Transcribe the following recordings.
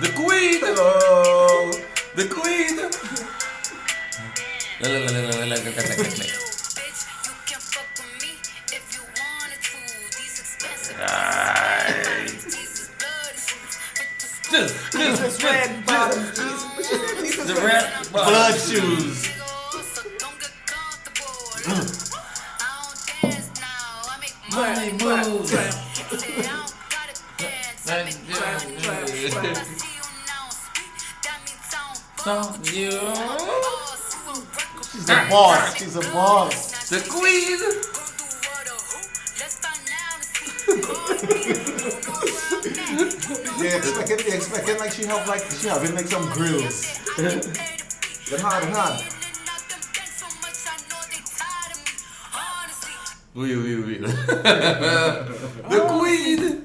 The queen. Oh. The queen. This red bottom. The red Blood shoes. Money moves. You. She's a boss. She's a boss. The queen. You expecting like she having like some grills. Get hard. Oui. The queen.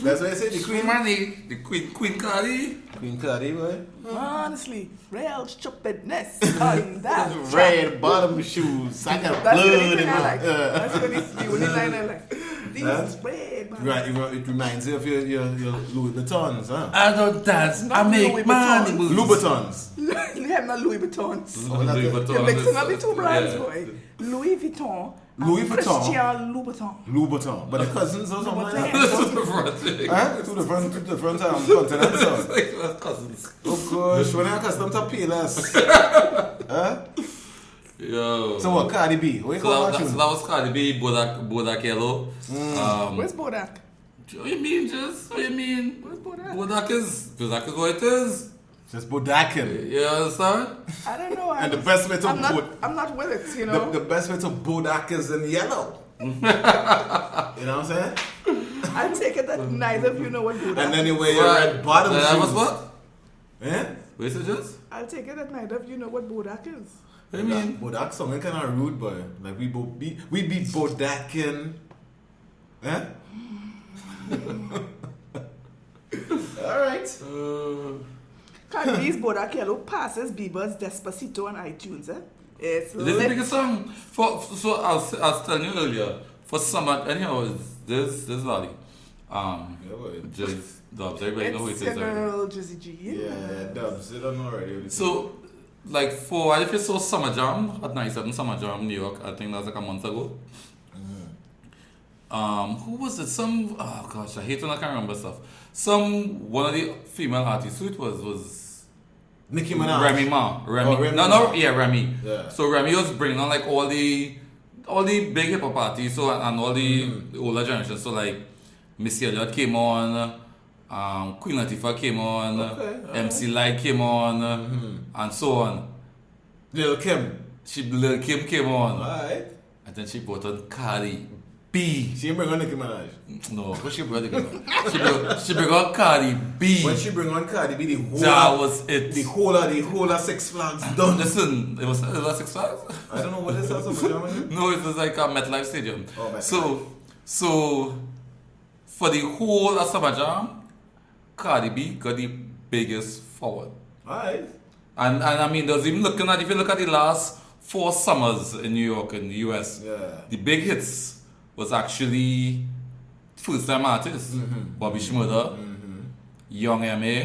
That's why I say the queen. Money. The Queen Cardi. Queen Cardi, boy. Honestly, real stupidness on that. Red bottom shoes. I got That's the blood only in thing I my. like. That's the only line I like. These red bottom. Right, it reminds you of your Louis Vuittons, huh? I don't dance. I Not make Louis money Vuitton. moves. Louboutins. You have not Louis Vuittons. Louis Vuitton. You're mixing up the two brands, Yeah. boy. Louis Vuitton. Louis and Vuitton. Christian Louboutin. Louboutin. But the cousins or something like that. This is the front thing. Huh? To the front continent, so. Like cousins. Oh gosh, when I accustomed to pay less. Huh? Yo. So what, Cardi B? What you So call that that tune? was Cardi B, Bodak Yellow. Where's Bodak? What you mean, Jess? What you mean? Where's Bodak? Bodak is what it is. Just Bodakin. You understand? I don't know. And the best way to I'm not with it, you know. the best way to Bodak is in yellow. You know what I'm saying? I take it that neither of you know what Bodak And then you is. wear your red bottom shoes. That was what? Eh? Wait, is it just? I'll take it that neither of you know what Bodak is. What do you mean? Bodak song kind of rude, boy. Like we be Bodakin. Eh? All right. Cardi B's Bodak Yellow passes Bieber's Despacito on iTunes, eh? It's This is the lit. biggest song. So I was telling you earlier, for summer, anyhow, this lolly. Yeah, boy. Just Dubz, everybody know who it It's is already. General Jizzy G. Yeah, Dubz. They don't know already. So, like, if you saw Summer Jam at 97 Summer Jam, New York, I think that was like a month ago. Who was it? Oh gosh, I hate when I can't remember stuff. One of the female artists who it was Nicki Minaj. Remy Ma. Remy No, Ma. yeah, Remy. Yeah. So Remy was bringing on like all the big hip hop artists, so and all the older generations. So like Missy Elliott came on, Queen Latifah came on, Okay, MC Light came on, and so on. Lil Kim. Lil Kim came on, Alright. and then she brought on Cardi B. She didn't bring on Nicki Minaj. No, what she brought on? She brought on Cardi B. When she bring on Cardi B, That was it. the whole of Six Flags done. Listen, it was 6 Flags? I don't know what this is. No, it was like a MetLife Stadium. Oh, MetLife. So for the whole of Summer Jam, Cardi B got the biggest forward. Alright. And I mean, if you look at the last 4 summers in New York and the US, Yeah. the big hits was actually first time artists. Bobby Shmurda, Young M.A.,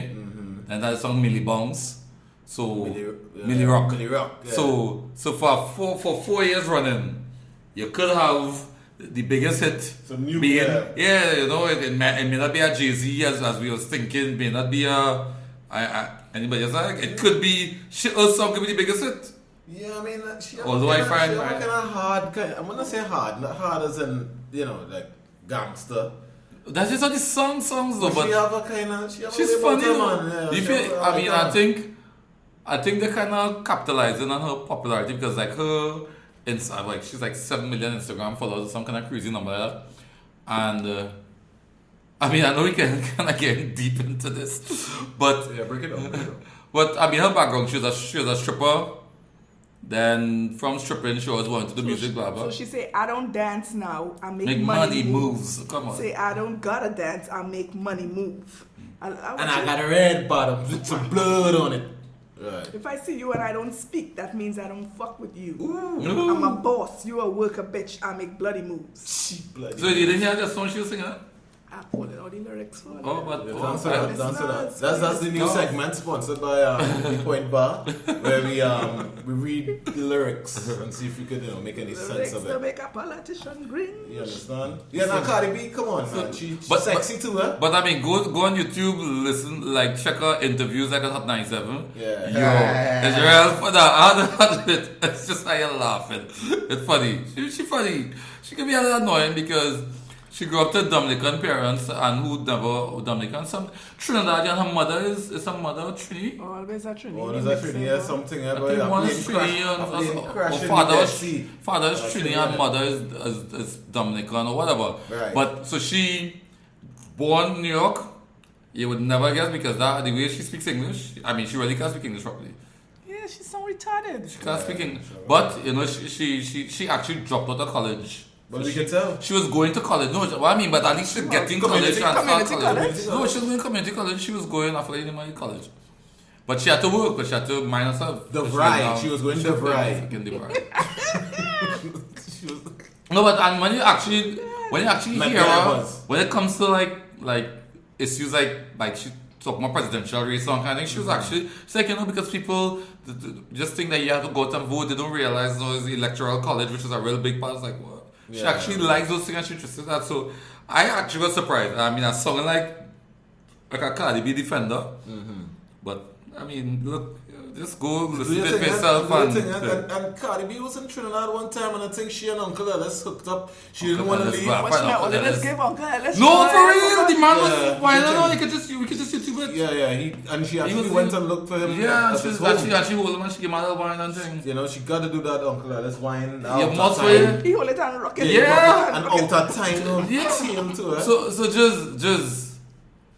and that song Millie Bounce. So Millie Rock. Millie Rock. Yeah. So for 4 years running, you could have the biggest hit Some new being yeah. you know, it may not be a Jay-Z as we was thinking, it may not be anybody else. Like, it could be her song could be the biggest hit. Yeah, I mean, she Although I find she kind of hard. I'm gonna say hard, not hard as in like gangster. That's just how the songs though, But but she have a kind of. she's funny though. Yeah, You feel, I think they're kind of capitalizing on her popularity because like she's like 7 million Instagram followers or some kind of crazy number like that. And I mean, I know we can kind of get deep into this, but Yeah, break it up. but I mean, her background, she was a stripper. Then from stripping, she always wanted to do music, blah blah. So she say, I don't dance now, I Make money moves. Come on. Say, I don't gotta dance, I make money move. And I got a red bottom with some blood on it. Right. If I see you and I don't speak, that means I don't fuck with you. Ooh. I'm a boss, you a worker bitch, I make bloody moves. Cheap bloody. So you didn't hear that song she was singing? I pulled out the lyrics for Oh, but Dance to that. That's the new segment sponsored by the Point Bar, where we read the lyrics and see if we could make any sense of to it. make a politician grin. You understand? Yeah, now Cardi B, come on, man. She's sexy too, huh? But I mean, go on YouTube, listen, like check her interviews like at Hot 97. Yeah. Yo, it's real funny. It's just how you're laughing. It's funny. She funny. She can be a little annoying because she grew up to Dominican parents and who never Dominican. Some Trinidadian. Her mother is her mother Trini. Always a Trini. Always a Trini, yeah, something. I think one is Trini and father is Trini and mother is Dominican or whatever. Right. But so she born in New York. You would never guess because the way she speaks English. I mean, she really can't speak English properly. Yeah, she's so retarded. She can't speak English. But you know, she actually dropped out of college. But we can tell. She was going to college. No, what I mean, but at least she's getting college. Community college? No, she was going community college. She was going after university college. But she had to work, but she had to mind herself. The bride. She was going to bride. No, but and when you actually hear her, when it comes to like issues like she talk more presidential race and kind of thing, she was actually it's like, you know, because people just think that you have to go out and vote, they don't realize those electoral college, which is a real big part. It's like what? She actually likes those things and she's interested in that. So I actually was surprised. I mean, I sounded like a Cardi B defender. But I mean, look, just go listen to it for yourself. And Cardi B was in Trinidad one time, and I think she and Uncle Ellis hooked up. She didn't want to leave. Let's give Uncle Ellis. No, for real, the man was. Why not? We could just YouTube it. Yeah. She actually went and looked for him. Yeah, she hold him and she gave him a little wine and things. You know, she got to do that, Uncle Ellis wine. Yeah, must way. He hold it and rock it. Yeah, and out of time. Yeah, see him too. So just.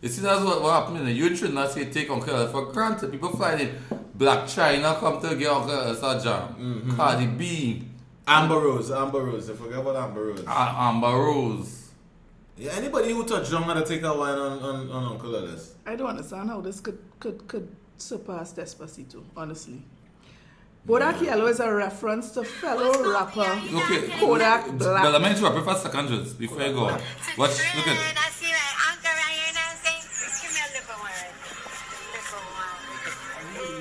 You see, that's what happened. You in Trinidad say take Uncle Ellis for granted. People flying in. Black China come to get Uncle Ellis a jam. Cardi B. Amber Rose. I forgot about Amber Rose. Amber Rose. Yeah, anybody who touched John had to take a wine on Uncle Ellis. I don't understand how this could surpass Despacito, honestly. Bodak Yellow is a reference to fellow rapper Kodak Black. But let me interrupt you for a second, just before you go. Watch, look at.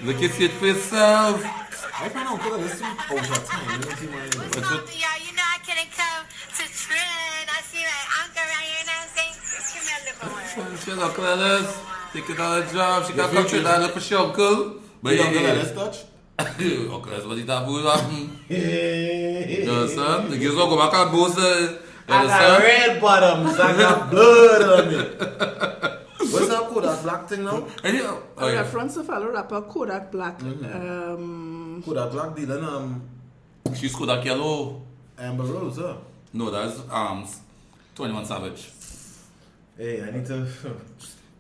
Look at it for yourself. I find Uncle Ellis out of time. You don't see my you know I couldn't come to trend. I see my uncle right here now saying, give me a little more. She's Uncle Ellis. Take it on a job. She got come to that look for she uncle. But you Uncle Ellis touch? Uncle Ellis, what is that food happen? You understand? The girls will go back and boast. I got red bottoms. I got blood on it. What's that Kodak Black thing now? A reference to fellow rapper Kodak Black. Kodak Black dealing she's Kodak Yellow. Amber Rose, huh? No, that's 21 Savage. Hey, I need to.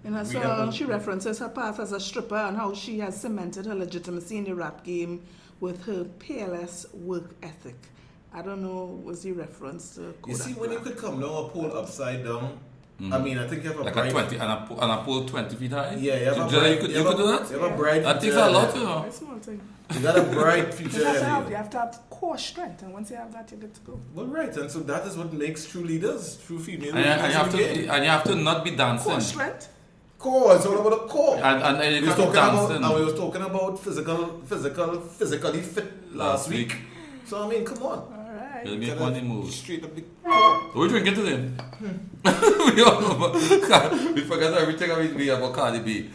In her song, she references her past as a stripper and how she has cemented her legitimacy in the rap game with her peerless work ethic. I don't know, was the reference to Kodak You see, when Black. you could come now a pole upside down. I mean, I think you have a like bright... a 20 and a pole 20 feet high. Yeah, you have a bright... You could do that? You have a bright... That takes a lot, you know. It's a small thing. You got a bright future You ahead of you. have to have core strength, and once you have that, you get to go. Well, right, and so that is what makes true leaders, true female leaders. And you have to not be dancing. Core strength? Core, it's all about the core. And you we was can't talking dancing. we was talking about physically fit last week. So I mean, come on. Alright. You'll make money move. Straight up the core. What are we drinking today? We all know we forgot everything we about Cardi B.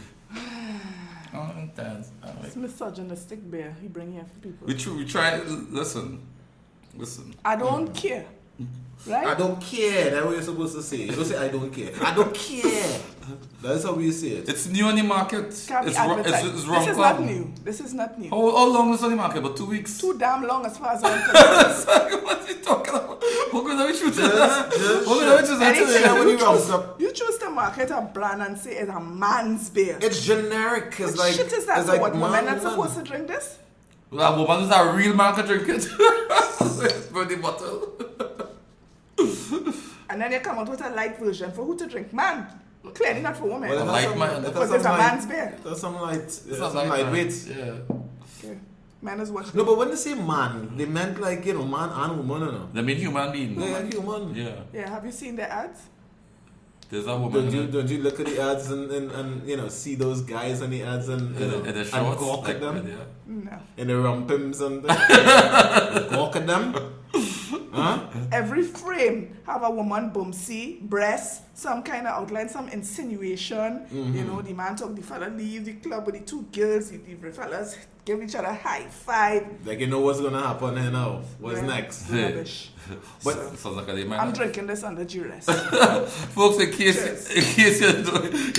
Oh, dance. It's misogynistic beer he bring here for people. We try. Listen. I don't care. Right? I don't care. That's what you're supposed to say. You don't say I don't care. I don't care. That's how we say it. It's new on the market. Can't be It's wrong. advertised. This is not new. This is not new. How long is it on the market? About 2 weeks. Too damn long as far as I'm concerned. What are you talking about? What could we choose that? You choose to market a brand and say it's a man's beer. It's generic. It's What like shit is that? it's like What, women not man. supposed to drink this? That woman is a real man can drink it. For the bottle. And then you come out with a light version for who to drink? Man. Clearly not for women. Well, light man. Because it's a man's beer. That's some light. It's Some not lightweight. Yeah. Okay. Man is what? No, but when they say man, they meant like, you know, man and woman, you know. They mean human being. They're like human. Yeah. Yeah, have you seen the ads? There's a woman. Don't you look at the ads and you know see those guys on the ads and you know, in the and shorts, gawk at them yeah. No. in the rumpims and gawk at them. Huh? Every frame have a woman bumsy, breasts, some kind of outline, some insinuation. You know, the man talk, the fella leave the club with the two girls, the fellas give each other high five. Like you know what's gonna happen here now. What's Yeah. next? Rubbish. But Sounds like a man. I'm drinking this under duress. Folks, in case you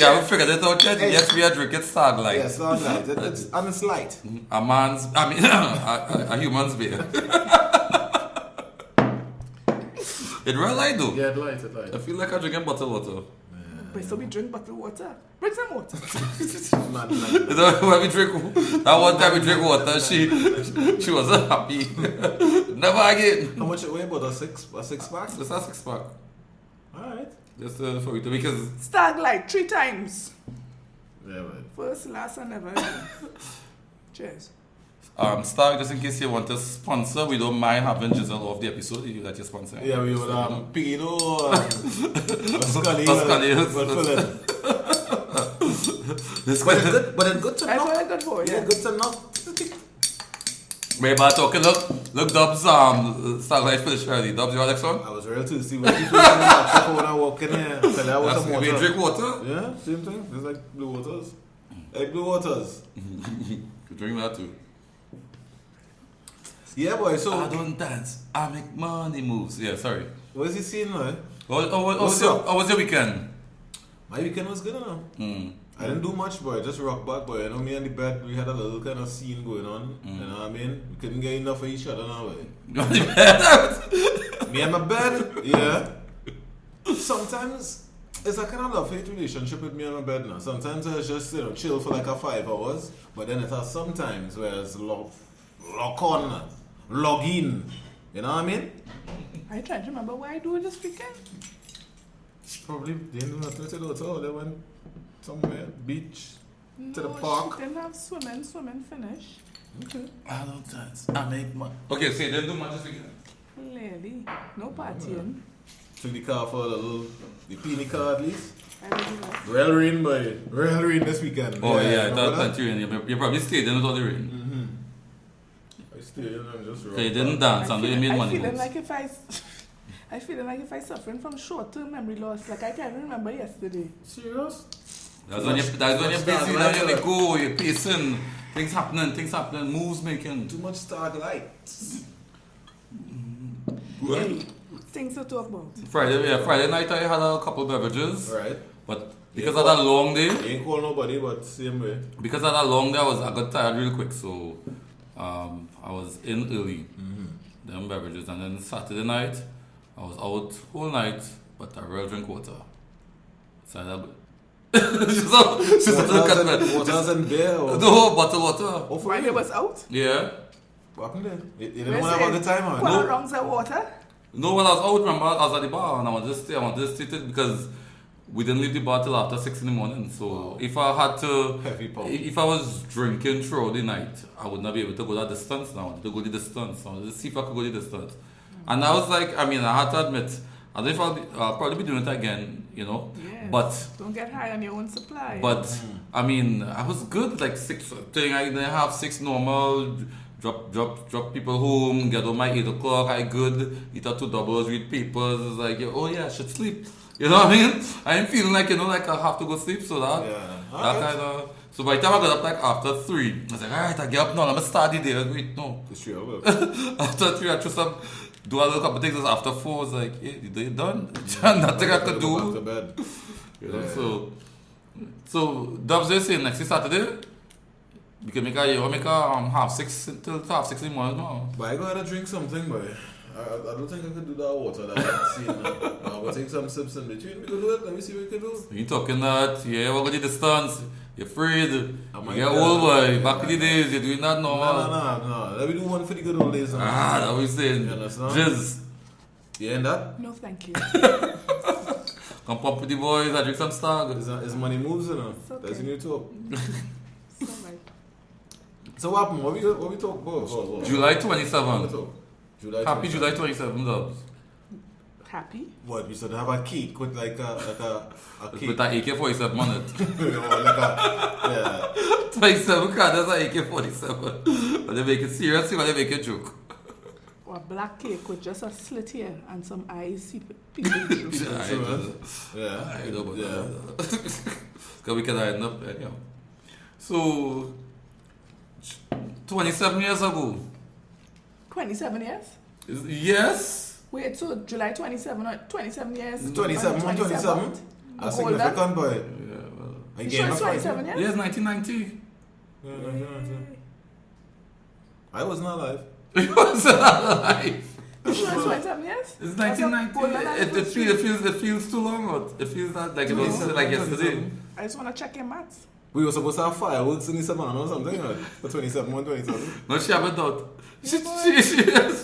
haven't figured it out yet, yes, we are drinking Stag Light. yeah, Stag Light. It's and it's light. A human's beer. It real light though. Yeah, light. I feel like I'm drinking bottled water. But so we drink bottled water. Bring some water. Man, You know, when we drink, that one time we drink water, she wasn't happy. Never again. how much it weigh? About a six pack? Just a 6-pack. Alright. Just for you to, because Stag Light 3 times. Yeah, man. First, last, and never. Cheers. Stag, just in case you want to sponsor, we don't mind having Giselle off the episode. You let your sponsor. Yeah, we would Pino or Scully. Scully. We'll fill it. This But it's good to That's know. what I got for, Yeah, yeah. good to know. Maybe I'm talking, look, Dubz, Stag Light finish early. Dubz, you want next one? I was real to see when people when I walk in here. Tell I want some We water. drink water? Yeah, same thing. It's like blue waters. Like blue waters. You drink that too. Yeah, boy. So I don't dance, I make money moves. Yeah, sorry. what is he saying now? How was your weekend? My weekend was good enough. I didn't do much, boy. Just rock back, boy. You know, me and the bed, we had a little kind of scene going on. You know what I mean? We couldn't get enough of each other now, boy. Me and my bed, yeah. Sometimes it's a kind of love-hate relationship with me and my bed now. Sometimes I just, you know, chill for like a 5 hours. But then it has sometimes where it's lock on, log in. You know what I mean? I trying to remember what I do this weekend. Probably they didn't do nothing with it at all. They went somewhere, beach, to the No, park. she didn't have swimming finish. Okay. I don't dance, I make money. Okay, so you didn't do much this weekend? Clearly. No partying. Took the car for the peony car at least. I didn't do that. Real rain, boy. Real rain this weekend. Oh yeah, remember that plenty rain. You probably stayed in with all the rain. I stayed in and just So you didn't dance and you made I money feeling moves. like if I suffering from short-term memory loss, like I can't remember yesterday. Serious? That's when you're busy, now you're go, you're pacing, things happening, moves making. Too much Stag Light. Hey, things to talk about. Friday night I had a couple beverages, Right. but because of that long day, Ain't call nobody, but same way. because of that long day, I got tired real quick, so I was in early. Them beverages, and then Saturday night I was out whole night, but I real drink water. So she's looking at me. Waters and beer or No, bottled water. oh, for While real? it was out, Yeah. What happened there? You didn't want to have a good time, Pour huh? wrongs of water. No, when I was out, remember, I was at the bar and I wanted to sit it because we didn't leave the bar till after 6 in the morning. So if I had to, Heavy pump. if I was drinking throughout the night, I would not be able to go that distance. Now I wanted to go the distance. I wanted to see if I could go the distance. And I was like, I had to admit, I don't know if I'll probably be doing it again, you know. Yes. But Don't get high on your own supply. I was good. Like 6 thing, I didn't have 6 normal. Drop people home, get home at 8 o'clock, I good, eat out 2 doubles, read papers, it's like, oh yeah, I should sleep. You know what I mean? I ain't feeling like, like I have to go sleep, so that kind of, so by the time I got up like after 3, I was like, alright, I get up now, I'm gonna start the day. Wait, no. It's true. After 3, I just do a little couple things, after 4, I was like, hey, the day done? Nothing I could Go back to do. bed. You know, so Dubz is saying next Saturday, we can make a 6:30 till 6:30 in the morning now. But I gotta drink something, boy. I don't think I could do that water that I've seen now. I'm gonna take some sips in between. We can do it. Let me see what we can do. You talking that, yeah, we're going to distance, you're afraid, you my get God. old boy, back in the days, you're doing that normal. No. Let me do one for the good old days. Now. That what we saying, You understand? jizz, You ain't that? No, thank you. come pump with the boys, I drink some Stag. Is money moves, you know? It's okay. That's a new talk. It's all right. So what happened? What we talk about? July What we 27th, talk? July happy 27th. July 27th, Dubz. happy. What, we should have a cake with like a cake. With an AK-47 on it. Or like a, yeah. 27 cars, that's an AK-47. But they make it serious, or they make it joke. Or a black cake with just a slit here and some eyes peeping through. Yeah. I know about that. Because we can end up, you know. So, 27 years ago. 27 years? Yes. Wait, so July 27 or 27 years? 27, 27. A significant boy. Yeah, well. You sure it's 27 years? Yes, 1990. Yeah, 1990. I wasn't alive. It wasn't alive. You sure it's 27 years? It's 1990. It feels too long out. It feels that like it was like yesterday. I just want to check your maths. We were supposed to have fireworks in the savannah or something, right? For 27, 127. No, she haven't thought. She is.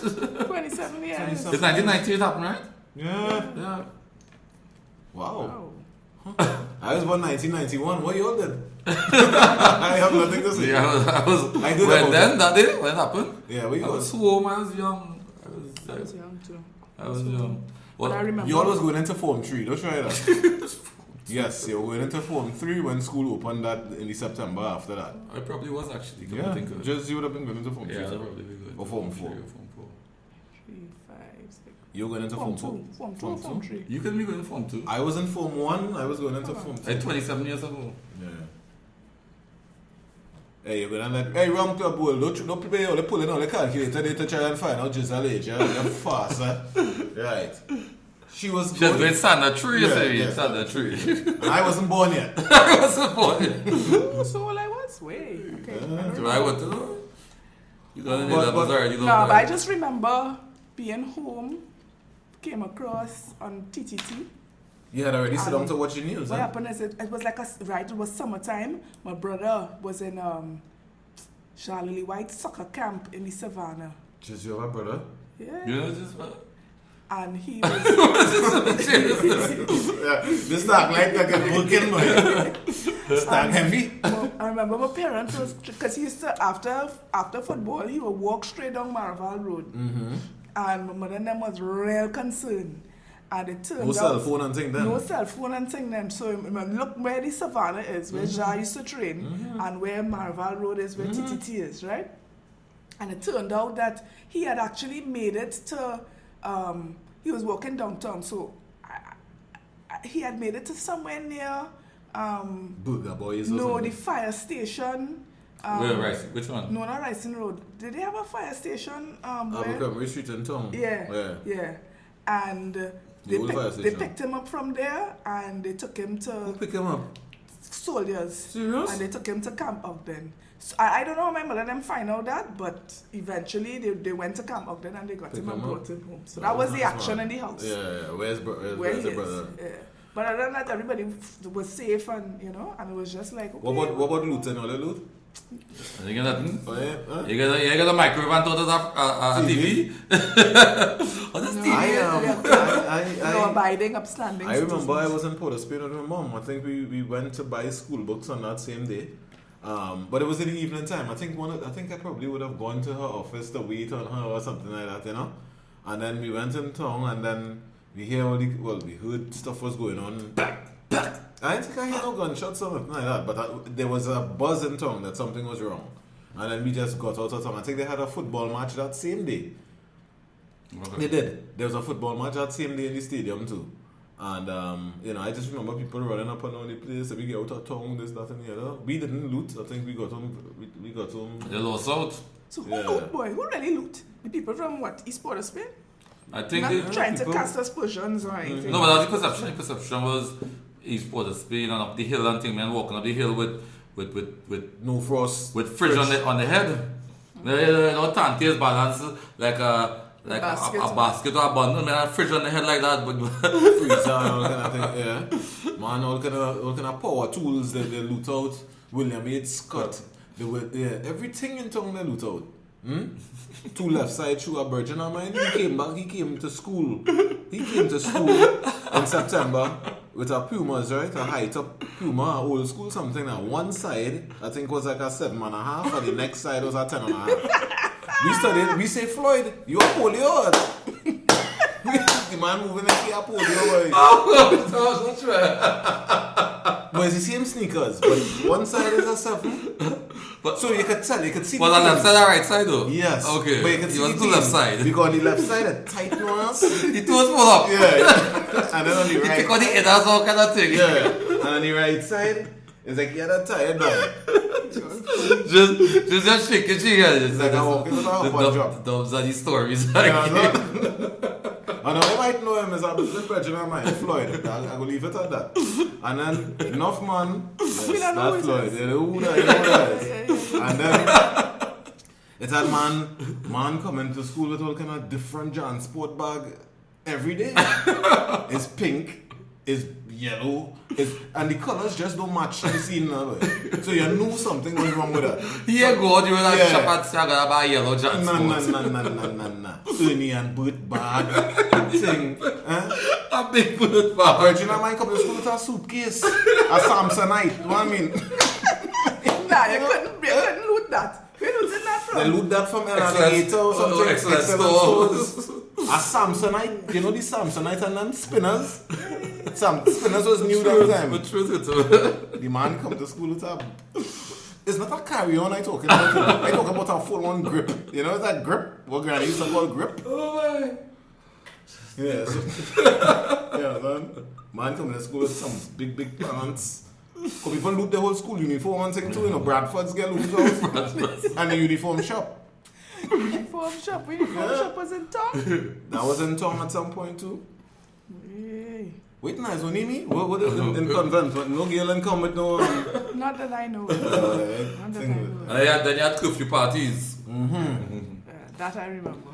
27 years. It's 1990 it happened, right? Yeah. Yeah. Wow. Wow. I was born 1991. What you all did? I have nothing to say. Yeah, I was I did when about then, that. that day, when it happened, Yeah, we I was was. so old, I was young. I was young too. I was young. But I remember. You all was going into Form 3. Don't try that. Yes, you were going into Form 3 when school opened that in the September after that. I probably was actually. Come Yeah, to think of it. just you would have been going into Form 3. Yeah, I'd probably be good. Or Form 4. 3 or Form 4. 3, 5, 6. You were going into Form 4? Form 2, Form 3. You can be going to Form 2. I was in Form 1. I was going into Form 2. 27 years ago. Yeah. Hey, you're gonna let. Hey, wrong club boy. Don't prepare all the pulling on the calculator there to try and find out just a age. You're fast, right? She was. Just going standard tree, you Yeah, say. yeah. Standard tree. And I wasn't born yet. I wasn't born yet. Oh, so all I was? Wait. Okay. I don't So know. I went to. You got any But- levels but- already? No, but I just remember being home, came across on TTT. You had already sit down to watch the news, What huh? happened is it was like it was summertime. My brother was in Charlie White soccer camp in the savannah. Just your brother. Yeah. You know, just. And he was Yeah, this Stag Light that get working, boy. Stag heavy. I remember my parents was because he used to after football he would walk straight down Marval Road. Mm-hmm. And my mother and them was real concerned. And it turned No out cell phone and thing then. no cell phone and thing then. So look where the savannah is, where Ja used to train, and where Marval Road is, where TTT is, right? And it turned out that he had actually made it to, he was walking downtown, so he had made it to somewhere near, Burger Boys or no, something. the fire station. Where, right? Which one? No, not Ricing Road. Did they have a fire station? Where? Montgomery Street in town. Yeah. And they old fire station. picked him up from there and they took him Who to pick him up? soldiers. Serious? And they took him to Camp Ogden. So I don't know how my mother and them find out that, but eventually they went to Camp Ogden and they got Pick him and him up. brought him home. So that was the Nice, action man. in the house. Yeah. Where's Where he the is. brother? Yeah. But other than that, everybody was safe and, and it was just like, okay. What about loot and all the loot? You get that? Oh, yeah? Huh? You get a microwave and thought a TV? Oh, that's TV. No abiding, upstanding. I remember I citizens. was in Port of Spain with my mom. I think we went to buy school books on that same day. But it was in the evening time. I think I probably would have gone to her office to wait on her or something like that, And then we went in town and then we heard stuff was going on. I didn't think I heard no gunshots or something like that, but there was a buzz in town that something was wrong. And then we just got out of town. I think they had a football match that same day. They did. There was a football match that same day in the stadium too. And, I just remember people running up and down the place. We get out of town, this, that, and the other. We didn't loot. I think we got home. We got home. They lost out. So who Yeah. loot, boy? Who really loot? The people from what? East Port of Spain? I think Not they. trying to people- cast aspersions or anything. No, but that was the perception. The perception was East Port of Spain and up the hill and thing, man, walking up the hill with No frost. fridge on the head. Tante's balance like a basket or a bundle, man, a fridge on the head like that. But Freezer and all kind of thing, yeah. Man, all kind of power tools that they loot out. William H. Scott. Everything in town they loot out. 2 left side shoe a virgin of mine. He came back, he came to school. He came to school in September with a Pumas, right? A high top Puma, old school something. Now one side I think was like a 7.5, and the next side was a 10.5. We studied, we say, Floyd, you are holy hard. The man moving like he a polio, boy. Oh, that's right. But it's the same sneakers, but one side is a 7. But, So you could tell, you could see. was on left side or right side though? Yes. Okay. But you could see was the to team. left side. Because the left side are tight ones. The toes pull up. Yeah. And then on the You right. take on the head or some kind of thing. Yeah. And on the right side, it's like you're not tired now. just shaking your head. It's like I'm walking with a hop and drop. Those are the stories. I know I might know him as a business person of mine, Floyd. I will leave it at that. And then enough man, yes, that's Floyd. You know who that is. And then it's that man coming to school with all kind of different John sport bag every day. It's pink, it's yellow, and the colors just don't match the scene now. So you knew something was wrong with that. Here go, you will have shop at Saga buy yellow John Nah. Ernie and Bert bag thing. A big boot bag. But you know, man come to school with a suitcase, a Samsonite. You know what I mean? Nah, you couldn't loot that. Where was it that from? They loot that from Alligator or something. Excellent stores. A Samsonite, you know the Samsonite and then spinners? Spinners was new that time. But truth The man come to school with a... It's not a carry-on I talking about. I talk about a full-on grip. You know that grip? What granny used to call grip? Oh my. Yeah, so... yeah, man come to school with some big pants. Come even loot the whole school uniform and thing too, you know, Bradford's get loot out. And the uniform shop. Uniform shop was in town. That was in town at some point too. Hey. Wait, nice, what do you mean? What is in convent? What, no girl in come with no... Not that I know. Not that I know. And then you had curfew parties. That I remember.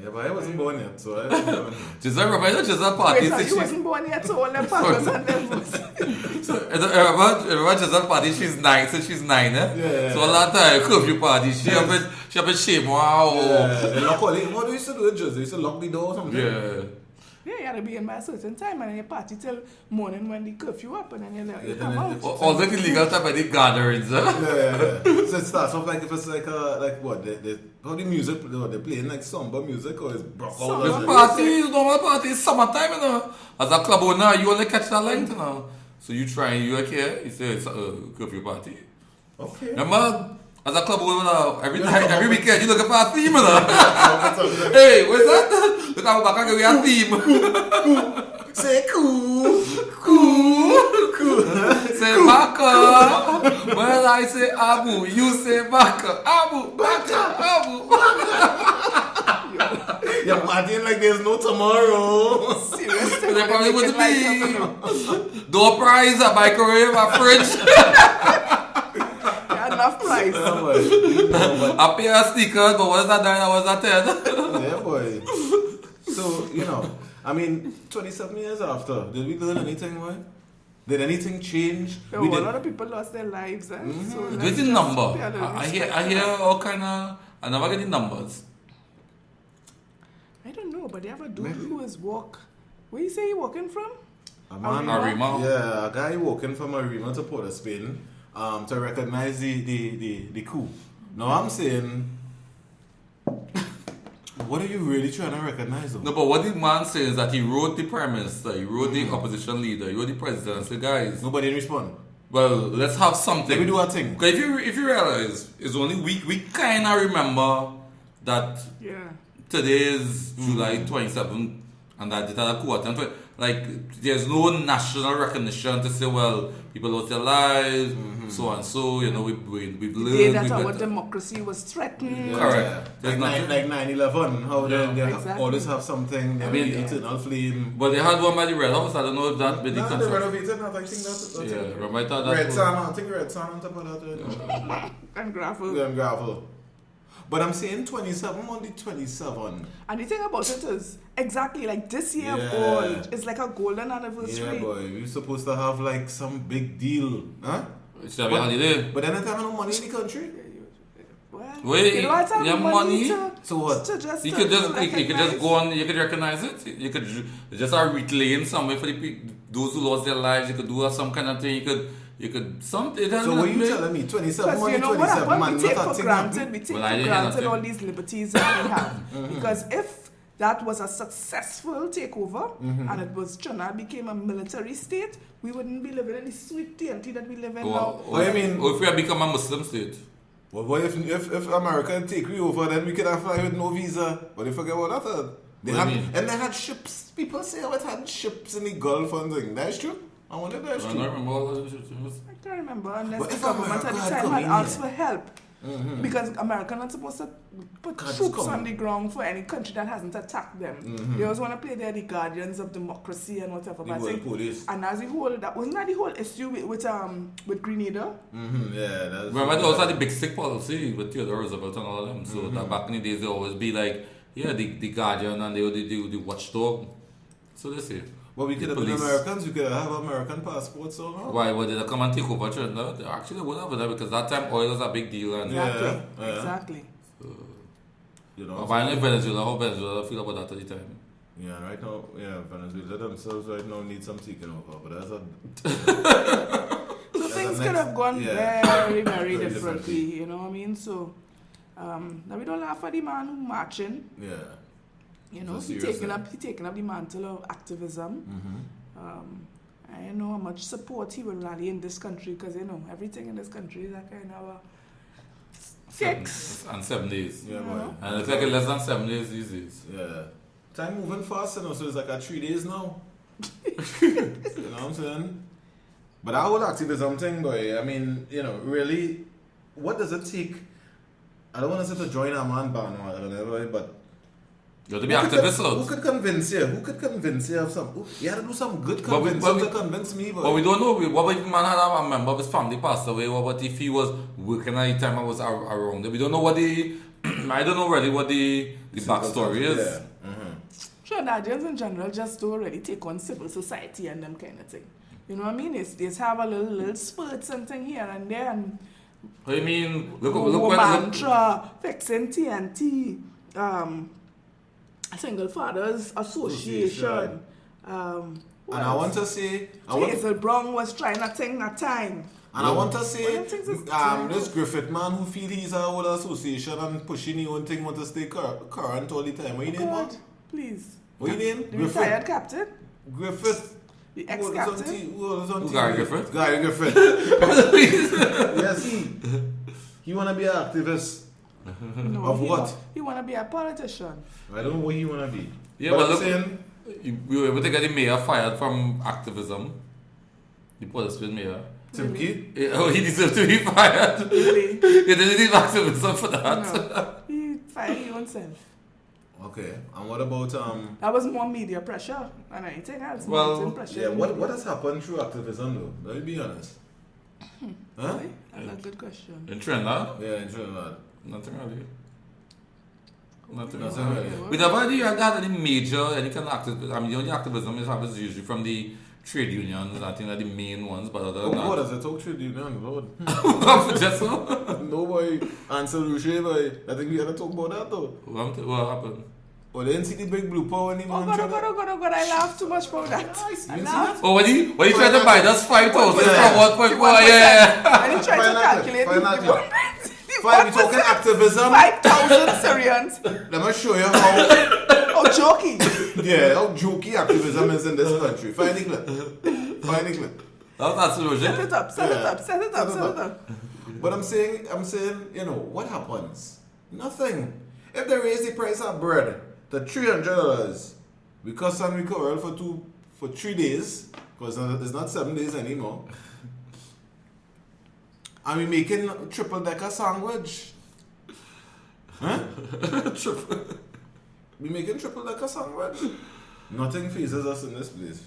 Yeah, but I wasn't born yet, so I don't know. Just remember, just a party. Wait, so you wasn't born yet, so all them packers and them was... Remember just a party, she's 9, so she's 9, eh? Yeah. So a lot of time, curfew party, she have a shame, wow. Yeah, they lock all it. What do you used to do? They used to lock the door or something? Yeah. Yeah, you had to be in by a certain time and then you party till morning when the curfew up and then you come out. All the illegal stuff at the gatherings, eh? Yeah. So it starts off like if it's like what? How the music, they playing like somber music or it's broke out? The party, normal party, is summertime, you know. As a club owner, you only catch that length, you know. So you try, you like here, you say it's a curfew party. Okay. Remember, as a club owner, every night, every weekend, you looking for a theme, you know. Hey, what's that? Look how back we have a theme. Say cool. Say Baka. When I say Abu, you say Baka. Abu, Baka. You're partying like there's no tomorrow. Seriously, They probably wouldn't be. Door prize, a microwave, a fridge. enough price. A pair of sneakers, but was that 9 or was that 10? Yeah, boy. So, you know, I mean, 27 years after, did we learn anything, boy? Did anything change? A lot of people lost their lives. So What's the number? I hear all kind of... I never get the numbers. I don't know, but they have a dude who is where you say he walking from? Arima. Yeah, a guy walking from Arima to Port of Spain to recognize the coup. Now I'm saying, what are you really trying to recognize? Though? No, but what the man says is that he wrote the prime minister, he wrote the opposition leader, he wrote the president, and said, guys, nobody didn't respond. well, let's have something. Let me do a thing. Because if you realize, it's only we kind of remember that today is July 27th and that it had a quarter. Like, there's no national recognition to say, well, people lost their lives, so and so, you know, we've learned. The day that our democracy was threatened. Yeah. Correct. Like 9/11, how they always have something, I mean, eternal flame. But they had one by the Red House, I don't know if that been the No, they concept. renovated that, I think that's Yeah, remember I thought Red that sand, I think red sand on top of that. And gravel. Yeah, gravel. But I'm saying 27 on the 27. And the thing about it is, exactly like this year Yeah. gold is like a golden anniversary. Yeah, boy, we're supposed to have like some big deal, huh? it's a holiday. But then I don't have no money in the country. Well, Wait, you don't have you have money? So what? To just, You could just go on. You could recognize it. You could just start reclaiming somewhere for those who lost their lives. You could do some kind of thing. You could something. So what are you telling me? 27 Because on you the know 27, what man. we take Not a for thing granted, happened. we take Well, I for didn't hear granted nothing. all these liberties that we have. Because if that was a successful takeover, and it was Trinidad became a military state, we wouldn't be living in the sweet TNT that we live in now. What I mean, or if we had become a Muslim state. well, what if America take we over, then we could have fly with no visa? But they forget about that. And they had ships. People say it had ships in the Gulf and things. That's true. I wonder if that's I true. don't remember all that shit. I can't remember unless But the if government at America the had time come had in asked here. for help. Because America not supposed to put Can't just troops come. on the ground for any country that hasn't attacked them. They always want to play the guardians of democracy and whatever. The But I world think, police. and as the whole, that wasn't that the whole issue with Grenada. Yeah, that's Remember, they also had the big stick policy with Theodore Roosevelt and all of them. So that back in the days, they always be like, the guardian and they would do the watchdog. So they say. Well, we could have been Americans. We could have American passports or not. Why did they come and take over Trinidad? They actually would have that because that time oil was a big deal. And Exactly. Yeah. Exactly. You know. why not Venezuela? How Venezuela feel about that at the time? Yeah, right now, Venezuela themselves right now need some taking over, but that's a So things could have gone very, very differently. You know what I mean? So now we don't laugh at the man who marching. yeah. You know, It's a he serious taking up the mantle of activism. I don't know how much support he will rally in this country because everything in this country is a kind of a fix. And 7 days. Yeah, boy. And it's like less than 7 days these days. Yeah. Time moving fast, so it's like 3 days now. You know what I'm saying? But that whole activism thing, boy, I mean, really, what does it take? I don't want to say to join a man band or whatever, but You have to be activist out. who could convince you? Who could convince you of something? You had to do some good convincing to convince me, boy. But we don't know. What if man had a member of his family passed away? What if he was working at the time I was around? We don't know what the I don't know really what the backstory is. Yeah. Trinidadians in general just don't really take on civil society and them kind of thing. You know what I mean? They just have a little spurts and thing here and there and I mean, look mantra, fixing TNT, Single Fathers Association. And I want to say, Hazel Brown was trying a thing that time. And I want to say, What do you think is this Griffith man who feel he's a whole association and pushing his own thing, want to stay current all the time. What you name, man? Please. What you name? The retired captain? Griffith. The ex-captain? Who was on TV? Gary Griffith? Gary Griffith. Yes, he want to be an activist. No, Of what? He want to be a politician. I don't know what he want to be. Yeah, but but I'm look, saying, we were able to get the mayor fired from activism. The Portsmouth mayor. Timki? He deserved to be fired. Really? He didn't need activism for that. No. He fired his own self. Okay, and what about That was more media pressure than anything else. Well, Mountain pressure. yeah, what has happened through activism though? Let me be honest. Huh? That's a good question. In Trinidad? Yeah, in Trinidad. Nothing really. Nothing Nothing really. really. We never really had any major, any kind of activism. I mean, the only activism is happens usually from the trade unions. I think they're the main ones, but other Oh than God, that. as I talk trade union, Lord. Just so. No boy, answer Rouge, boy. I think we had to talk about that though. What happened? Oh, they didn't see the big blue power when he Oh man God, oh tried God, oh God, oh God, I laughed too much about that. Nice. I You laughed. Oh, when he tried to buy that's 5,000 Yeah. from 1.4, yeah. And he tried to calculate Fine, we talking activism. 5,000 Syrians. Let me show you how Oh, jokey. how jokey activism is in this country. Find the clip. Find the clip. That's the Set logic. it up, set it up, set it up, set it up. But I'm saying, what happens? Nothing. If they raise the price of bread to $300, because some we cover for 3 days, because it's not 7 days anymore. And we making triple decker sandwich. Huh? We making triple decker sandwich. Nothing phases us in this place.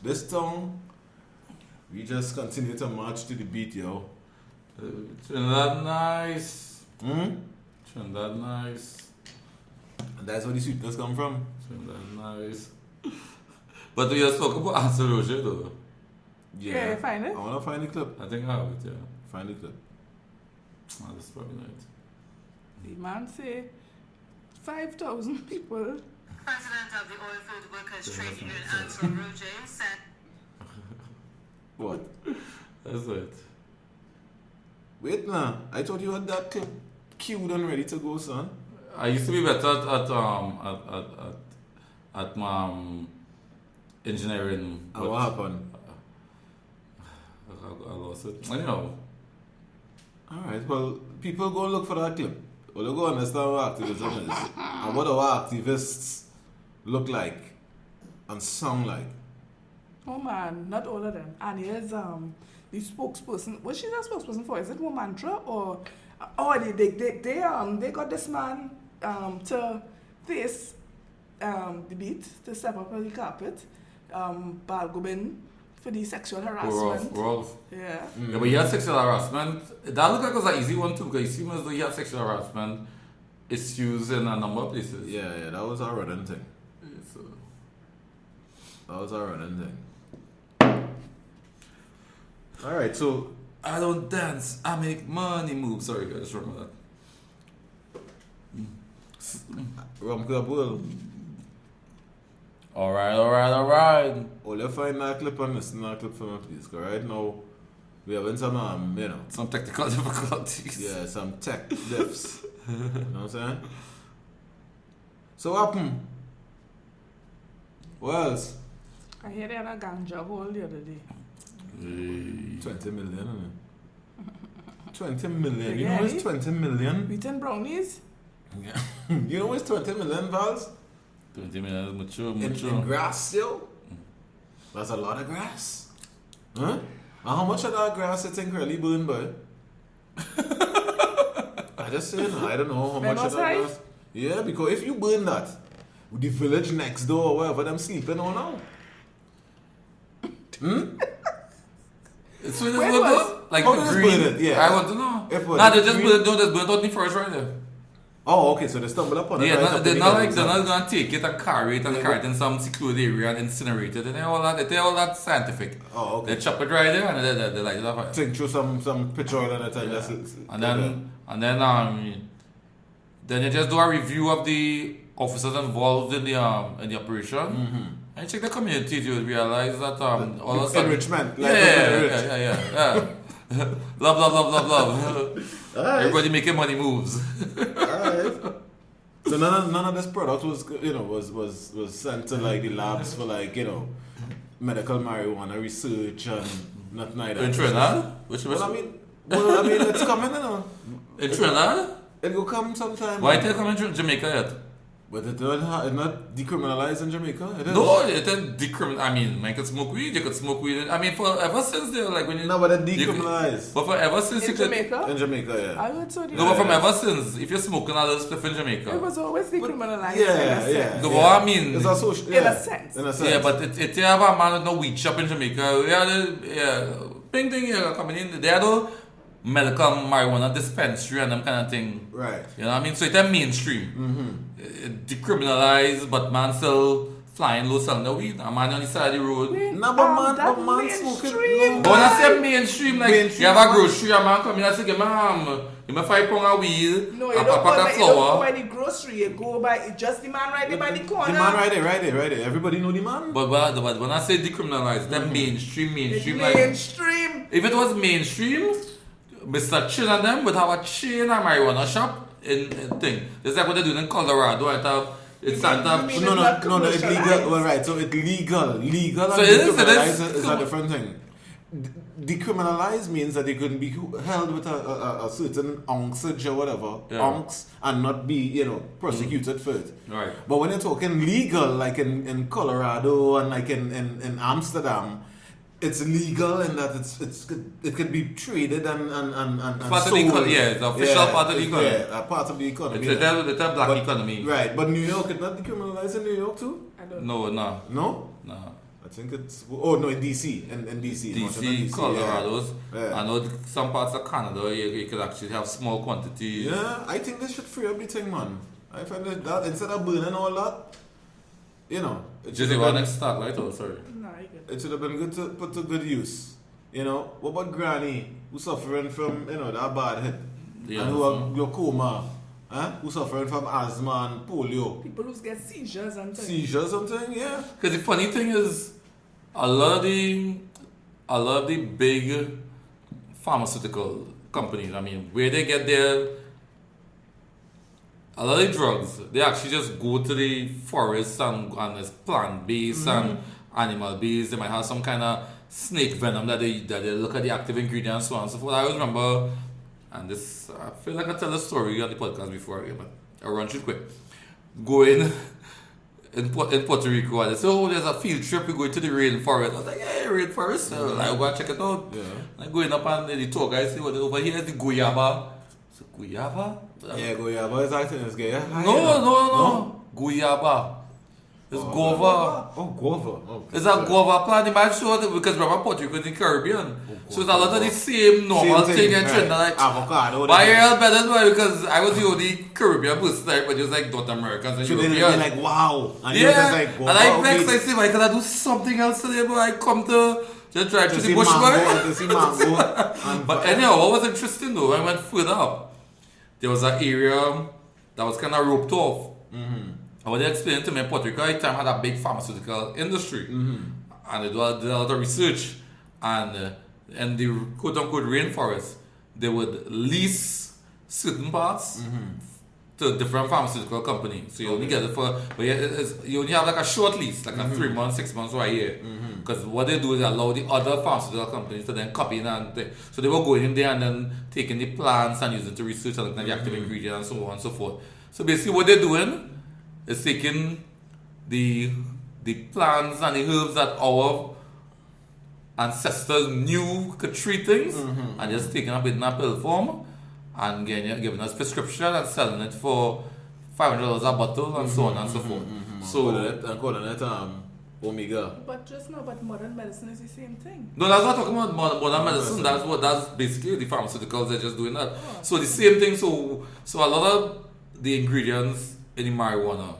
This town, we just continue to march to the beat, yo. Trinidad nice. And that's where the sweetness come from. Trinidad nice. But we just talk about Ansel Roger though. Yeah, find it. I want to find the clip. I think I have it, yeah. Find the clip. Oh, that's probably right. The man say 5,000 people. President of the Oil Field Workers Trade Union, Ansel Roger, said What? That's it. Wait now. I thought you had that clip queued and ready to go, son. I used to be better at engineering. And what happened? I lost it. Anyhow. Alright, well, people go look for that clip. Well, they go understand what activism is. And what our activists look like and sound like. Oh man, not all of them. And here's the spokesperson. Was she the spokesperson for? Is it One Mantra or? Oh, they got this man to face the beat, to step up on the carpet. Balgobin for the sexual harassment. Rough. Yeah. Yeah, but he had sexual harassment. That looked like it was an easy one too, because it seemed as though he had sexual harassment issues in a number of places. Yeah, that was our running thing. So, That was our running thing. Alright, so I don't dance, I make money move. Sorry, I just remember that. Rum Club World. Alright. All you find that clip and listen to that clip for me, please. Because right now, we having some, Some technical difficulties. yeah, some tech diffs. You know what I'm saying? So what happened? What else? I hear they had a ganja hole the other day. 20 million, innit? 20 million. You know Yeah, it's 20 million? Eating brownies? You know it's 20 million, Vals? 20 minutes, mature. In grass, yo? That's a lot of grass. Huh? And how much of that grass you think really burned, boy? I just saying, I don't know how much of that grass. Yeah, because if you burn that, the village next door or wherever them sleeping on now. It's when Where it's was- like How the does green. burn it? Yeah. I want to know. If what, Nah, they just green? burn it. No, just burn it out in the forest right there. Oh, okay, so they stumble upon it. Yeah, right not, up they're in not the like they're ground. not gonna take it and carry it and Yeah, carry it in some secluded area and incinerate it. And they're all that scientific. Oh, okay. They chop it right there and they light it up. Think through some picture oil and a time. And then you just do a review of the officers involved in the operation. Mm-hmm. And you check the community, you realize that all of a sudden enrichment. yeah. Love. Alright. Everybody making money moves. Alright. So none of this product was was sent to like the labs for like medical marijuana research and nothing like that. In Trinidad? Well, I mean, it's coming, In Trinidad? It will come sometime. Why did it come in Jamaica yet? But it's not decriminalized in Jamaica. It is. No, it ain't decriminalized. I mean, man could smoke weed, you could smoke weed. I mean, for ever since they're like when you. No, but it decriminalized. But for ever since In you could. Jamaica? In Jamaica, yeah. I heard so. No, but from ever since, if you're smoking other stuff in Jamaica. It was always decriminalized. Yeah. No, but what I mean. It's a social. In a sense. In a sense. Yeah, but it you have a man with no weed shop in Jamaica. Yeah, big thing here coming in. They had a medical marijuana dispensary and them kind of thing. Right. You know what I mean? So it's a mainstream. Decriminalized, but man still flying low selling the weed. A man on the side of the road. No, but man smoking. mainstream. But when I say mainstream, like Mainstream, you have a man. grocery, a man come in and say, give me 5 pounds of weed, No, a you don't, pack of you don't go flour. by the grocery. You go by just the man right there by the corner. The man right there. Everybody know the man. But when I say decriminalized, that mainstream, It's like mainstream. if it was mainstream, Mr. Chin and them would have a chain of marijuana shop in thing. It's like what they do in Colorado. It's Santa. you mean- No, not it's legal. commercialized. Well, right, so it's legal. Legal So and it is. decriminalized is a different thing. Decriminalized means that they couldn't be held with a certain ounceage or whatever, ounce, and not be, prosecuted for it. Right. But when you're talking legal, like in Colorado and like in Amsterdam, it's legal in that it can be traded and Part of the sold. economy, yeah, it's official part of the economy. Yeah, a part of the economy. It's a black But- economy. Right, but New York, it's not decriminalized in New York too? I don't know. No. No? I think it's... Oh, no, in D.C. In D.C. DC, Colorado's. Yeah. I know some parts of Canada you could actually have small quantities. Yeah, I think they should free up the thing, man. I find that instead of burning all that, it should Just have one been, next Stag Light, sorry. No, you good. it should have been good to put to good use. What about Granny, who's suffering from, that bad hit? Yeah, And who are glaucoma, who's suffering from asthma and polio. People who get seizures and things. Seizure something, yeah. Because the funny thing is, a lot of the big pharmaceutical companies, I mean, where they get their a lot of drugs, they actually just go to the forest and it's plant-based and animal-based. They might have some kind of snake venom that they look at the active ingredients, so on and so forth. I always remember, and this, I feel like I tell a story on the podcast before, but I'll run through quick. Going in Puerto Rico, and they say, oh, there's a field trip, we're going to the rainforest. I was like, yeah, rainforest, so I go and check it out. Yeah. I'm going up and the tour guy say, over here is the guayaba. So, guayaba? Yeah, guayaba is acting as gay. No. Guayaba. It's guava. Oh, guava. Okay. It's a guava plant. You might show it because remember Puerto Rico is in the Caribbean. So it's a lot of the same normal thing and trend. Like, avocado. but I better than because I was the only Caribbean person there, but it was like North Americans and so Europeans. They're like, wow. And yeah. Just like, and I next I say, why can I do something else today? But I come to just drive to the bush. To see mango. But anyhow, what was interesting though, I went further up. There was an area that was kind of roped off. And what they explained to me, Puerto Rico at the time had a big pharmaceutical industry. And they did a lot of research. And in the quote-unquote rainforest, they would lease certain parts to different pharmaceutical companies. So you only get it for, but you only have like a short lease, like a 3 months, 6 months, or a year. Because what they do is allow the other pharmaceutical companies to then copy it and so they were going in there and then taking the plants and using it to research and looking at the active ingredients and so on and so forth. So basically what they're doing is taking the plants and the herbs that our ancestors knew could treat things and just taking up in a pill form and giving us prescription and selling it for $500 a bottle and so on and so forth. So calling it Omega. But modern medicine is the same thing. No, that's not talking about modern medicine. That's basically the pharmaceuticals. They're just doing that. So the same thing. So a lot of the ingredients in the marijuana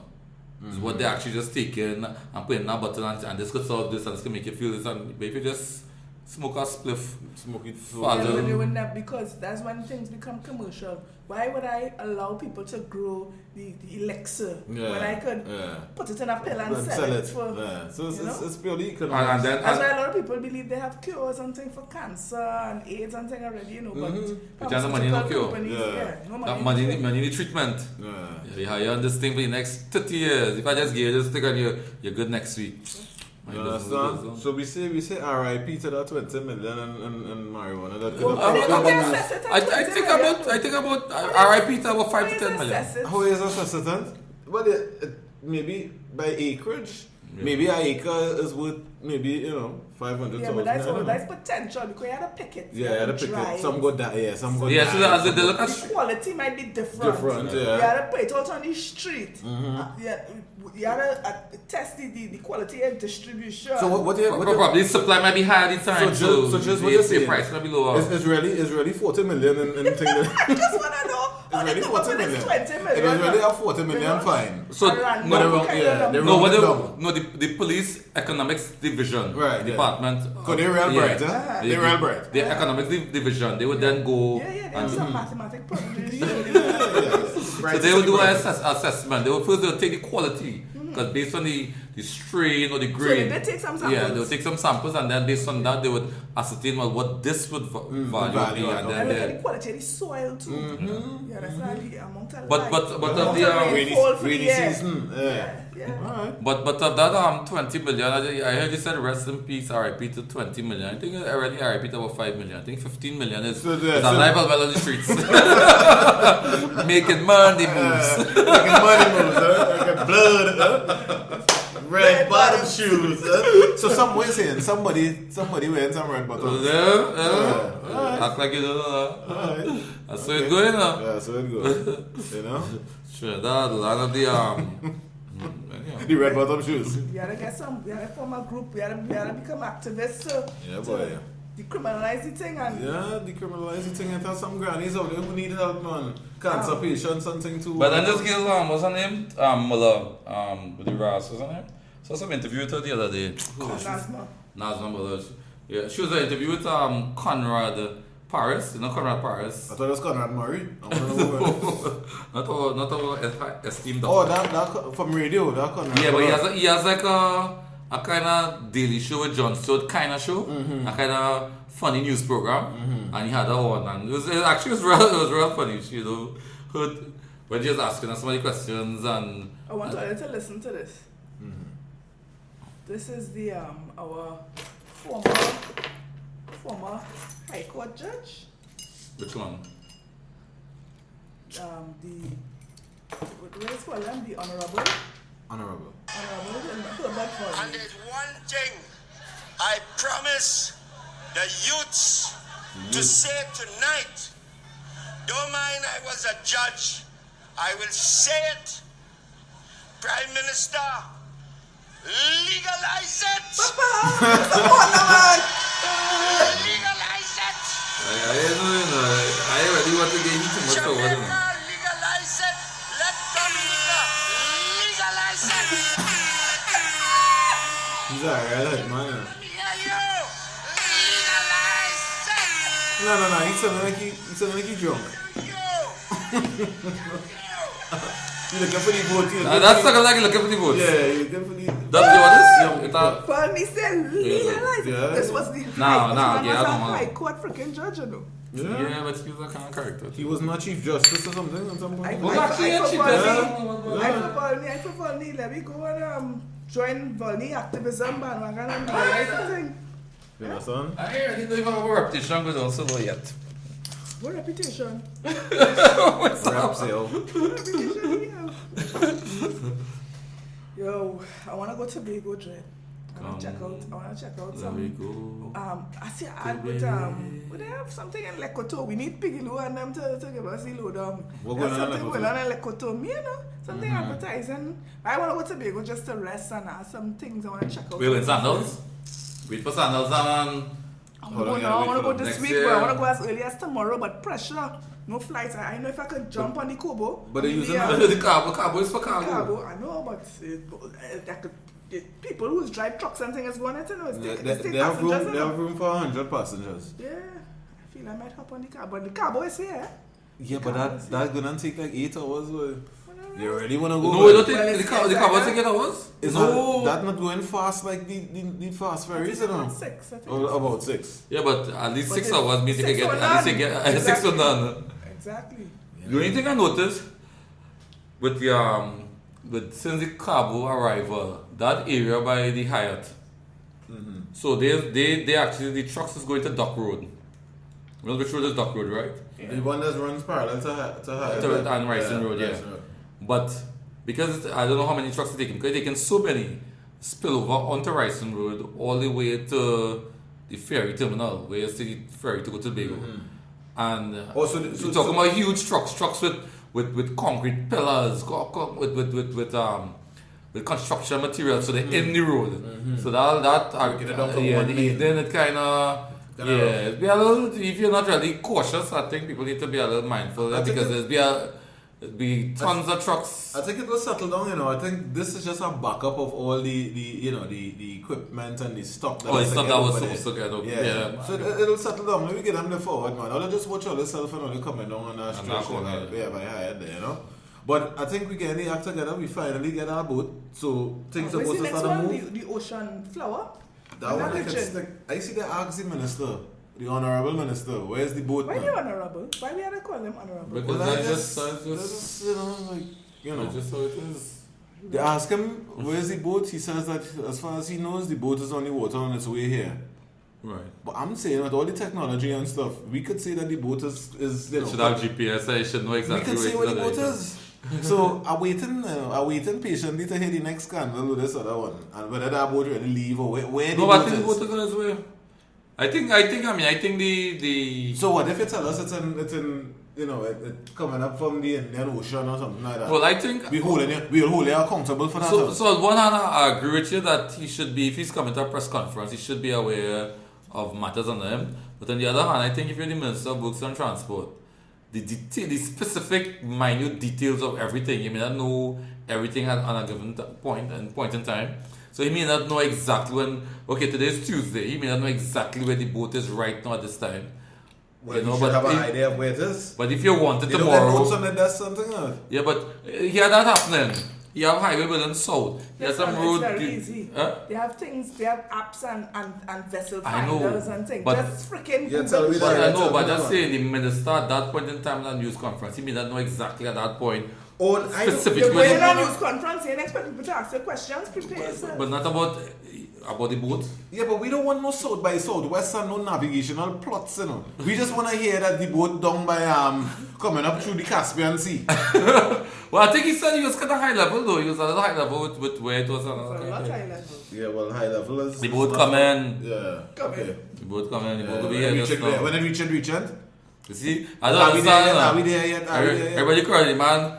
is what they're actually just taking and putting in a bottle and this could solve this and this can make you feel this and if you just smoke a spliff, smoke it we're doing that because that's when things become commercial. Why would I allow people to grow the elixir when I could put it in a pill and sell it for so it's purely economic. And that's why a lot of people believe they have cures and things for cancer and AIDS and things already, but there's no money no cure. Money need treatment. You hire on this thing for the next 30 years. If I just give you this thing and you're good next week. You understand? So we say RIP to that 20 million and marijuana. I think about RIP to about 5 to 10 million. How is assessment? Well, maybe by acreage. Maybe an acre is worth maybe 500,000. Yeah, but that's potential because you had to pick it. Yeah, you had to pick it. Some go that. Some go that. So as they look at the quality might be different. Yeah. You had to put it out on the street. You had to test the quality and distribution. So what probably supply might be higher at the time. So just what you say, price might be lower. It's really 40 million in thing. I just want to know. It's really 40 million. 20 million. It is really a 40 million fine. So the police economics division department. Because they're real bright, huh? They're real bright. The economics division, they would then go. And some mathematics problems. So they will do an assessment. They will take the quality. Because based on the strain or the grain, so they take some samples. They'll take some samples and then based on that they would ascertain what this would value be and then the quality of the soil too. That's not the amount of but of the rainy season. But of that 20 million, I heard you said rest in peace RIP to 20 million. I think already RIP to about 5 million. I think 15 million is alive and well on the streets. Making money moves. Like blood. Red bottom shoes. So somebody wearing some red bottoms. Act like you don't know. That's so it's going now. Yeah, so it goes. Sure, that's a lot of the the red bottom shoes. We gotta form a group, we gotta become activists to decriminalize the thing and decriminalize the thing and tell some grannies out there who need help, man. Cancer patients, something too. But then just give what's her name? Muller, with the Ras, what's her name? So some interview with her the other day. Nazma Muller. Yeah, she was an interview with Conrad Paris, Conrad Paris. I thought it was Conrad Murray. Not our esteemed doctor. That from radio, that Conrad. Yeah, but he has like a kind of daily show with Jon Stewart kind of show, a kind of funny news program, and he had that one, and it was real funny. We're just asking us so many questions and... I want all you to listen to this. This is the our former High Court judge. Which one? What do you call them? The Honorable Honorable. in Bodak And there's one thing I promise the youths to say tonight. Don't mind I was a judge. I will say it. Prime Minister, legalize it. Legalize it. I already want to get you too much over Jamaica, them. legalize it. Let Dominica legalize it. He's a redhead, man. Let me hear you. Legalize it. No. He sounded like he drunk. You're looking for the vote. That's not like looking for the votes. Yeah, you're looking for the... That's what Paul, me said legalize it. Yeah. This was the No, High yeah, I don't know. High Court freaking judge, you know. Yeah, but he was a kind of character. He was not Chief Justice or something at some point. I for Volney, let me go and join Volney activism bandwagon and legalize the thing. You know, son? I already know if I have a reputation going on solo yet. What reputation? Rap sale. What reputation you have? Yo, I want to go to Tobago, Dre. I want to check out There some. we go. I see an ad with would they have something in Lekoto? We need Pigiloo and them to give us the lowdown. What There's going on in something going on in Lekoto, you know? Something advertising. I want to go to Tobago just to rest and some things I want to check out. Wait, sandals? Wait for sandals and... I want to go this next week, year. but I want to go as early as tomorrow, but pressure. No flights. I know if I could jump on the Kobo. But they're using The carbo is for cargo. Cargo, I know, but people who drive trucks and things going to know. They have room for 100 passengers. Yeah, I feel I might hop on the car, but the carbo is here. Yeah, but that's gonna take like 8 hours. You really wanna go? No, we don't think the carbo take 8 hours. Is that not going fast like the fast ferries? About 6, I think. Or about 6. Yeah, but at least But 6 it's hours means you can 6 get or at least you none. get 6 or none. Exactly. The only thing I noticed with the with since the carbo arrival, that area by the Hyatt. So they actually the trucks is going to Dock Road. You know which road is Dock Road, right? Yeah. The one that runs parallel to Hyatt. And Rising Road, yeah. Right. But because I don't know how many trucks they're taking, because they're taking so many spill over onto Rising Road all the way to the ferry terminal, where you see the ferry to go to Tobago. And Also, you're talking about huge trucks with concrete pillars, with construction materials, so they're in the road. So Get it down from yeah, one the lane. evening it kind of. Yeah, be a little, if you're not really cautious, I think people need to be a little mindful I think because there'll be tons of trucks. I think it will settle down, you know. I think this is just a backup of all the equipment and the stock that Oh, it's was not again that was over there. supposed to get up. Yeah. Yeah. So it'll settle down. Maybe get them there forward, man. I'll just watch all yourself and only coming down on that And stretch that one, by Hyatt there, you know. But I think we get the act together. We finally get our boat. So things are Where's supposed the to next start to one? move. The ocean flower? That one I Another can gin. stick. I see the ask the minister, the honourable minister. Where's the boat? Why man? the honorable? Why we had to call them honorable? Because Well, that's just you know, like, you know. that's just how it is. They ask him, where's the boat? He says that as far as he knows, the boat is on the water on its way here. Right. But I'm saying with all the technology and stuff, we could say that the boat is you It know, should have GPS. I should know we exactly could say where the it's boat at. is. So I'm waiting patiently to hear the next scandal with this other one, and whether that boat really leave or where the No, but I boat think the is. boat is on its way. I think the So what if you tell us it's in you know it coming up from the Indian Ocean or something like that? well, I think we'll hold you accountable for that. so. On one hand, I agree with you that he should be, if he's coming to a press conference, he should be aware of matters under him. But on the other hand, I think if you're the Minister of Works and Transport, the specific minute details of everything, you may not know everything on a given point in time. So he may not know exactly when. Okay, today is Tuesday. He may not know exactly where the boat is right now at this time. Well, you know, should but have an if- idea of where it is. But if you want it They don't get notes tomorrow, on the desk, something else. yeah. But here that happening. You have highway building south. You have some road. It's very easy. They have things, they have apps and vessel I know, finders and things. but- Just freaking Yeah, tell me Google that. But shit. I know, but Yeah. just saying, the minister at that point in time in the news conference, he may not know exactly at that point. Oh, I know. Specific- You're going Because- on news conference, you expect people to ask you questions, prepare yourself. But not about the boat. Yeah, but we don't want no south by southwest and no navigational plots, you know. We just want to hear that the boat down by coming up through the Caspian Sea. Well, I think he said he was kind of high level though. He was at a high level with where it was. For a lot high level. Yeah, well, high level is. The boat come in. Yeah. Come Okay. The boat come in. The boat Yeah, will be when here it just reach now. it, when it reach it. You see, I don't Are we there understand. yet? now. Are we there yet? Are we there yet? Everybody crying, man.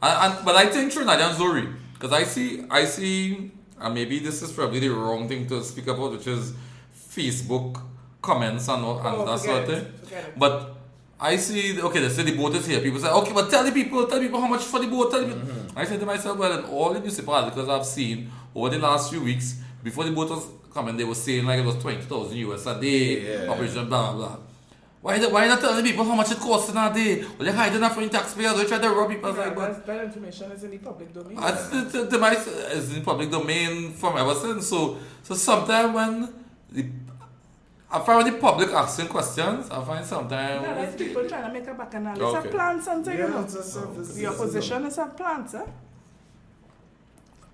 But I think Trinidad and Zori, because I see, and maybe this is probably the wrong thing to speak about, which is Facebook comments and that sort of thing. Forget it. But I see, okay, they say the boat is here. People say, okay, but tell the people how much for the boat. Tell the people. I say to myself, well, in all the newspaper articles I've seen over the last few weeks, before the boat was coming, they were saying like it was 20,000 US a day, Yeah. operation, blah, blah, blah. Why not telling people how much it costs in a day? Well, they're hiding that from the taxpayers. They try to rob people. Yeah, Like, but that information is in the public domain. it's in public domain from ever since. So sometimes when I find when the public asking questions, I find sometimes. Yeah, that's people trying to make a back analysis Okay. of plants and things, you know. it's The opposition is of plants, eh?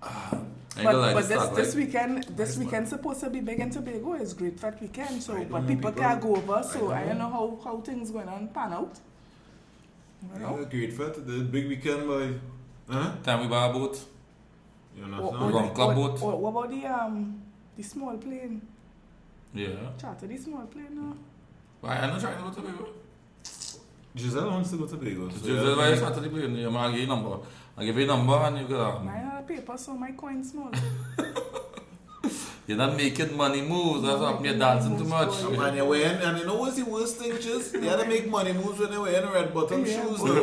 I ain't gonna lie, But Stag Light. this weekend supposed to be big in Tobago. It's Great Fat Weekend, so I don't but know, people people- can't go over. I So don't I don't know how things going on pan out. You know? Yeah, great fat. The big weekend, boy. Huh? Time we buy a boat. You're not What- know? Rum club boat. What about the small plane? Yeah. Charter the small plane now. Why I'm not trying to go to Tobago. Giselle wants to go to Tobago. Just why you start to the plane. You might give you a number. I give you a number and you go. Mine are paper, so my coin small. You're not making money moves. That's what you're dancing too much. And you're wearing, and you know what's the worst thing, just you had to make money moves when you're wearing red bottom Yeah. shoes, though.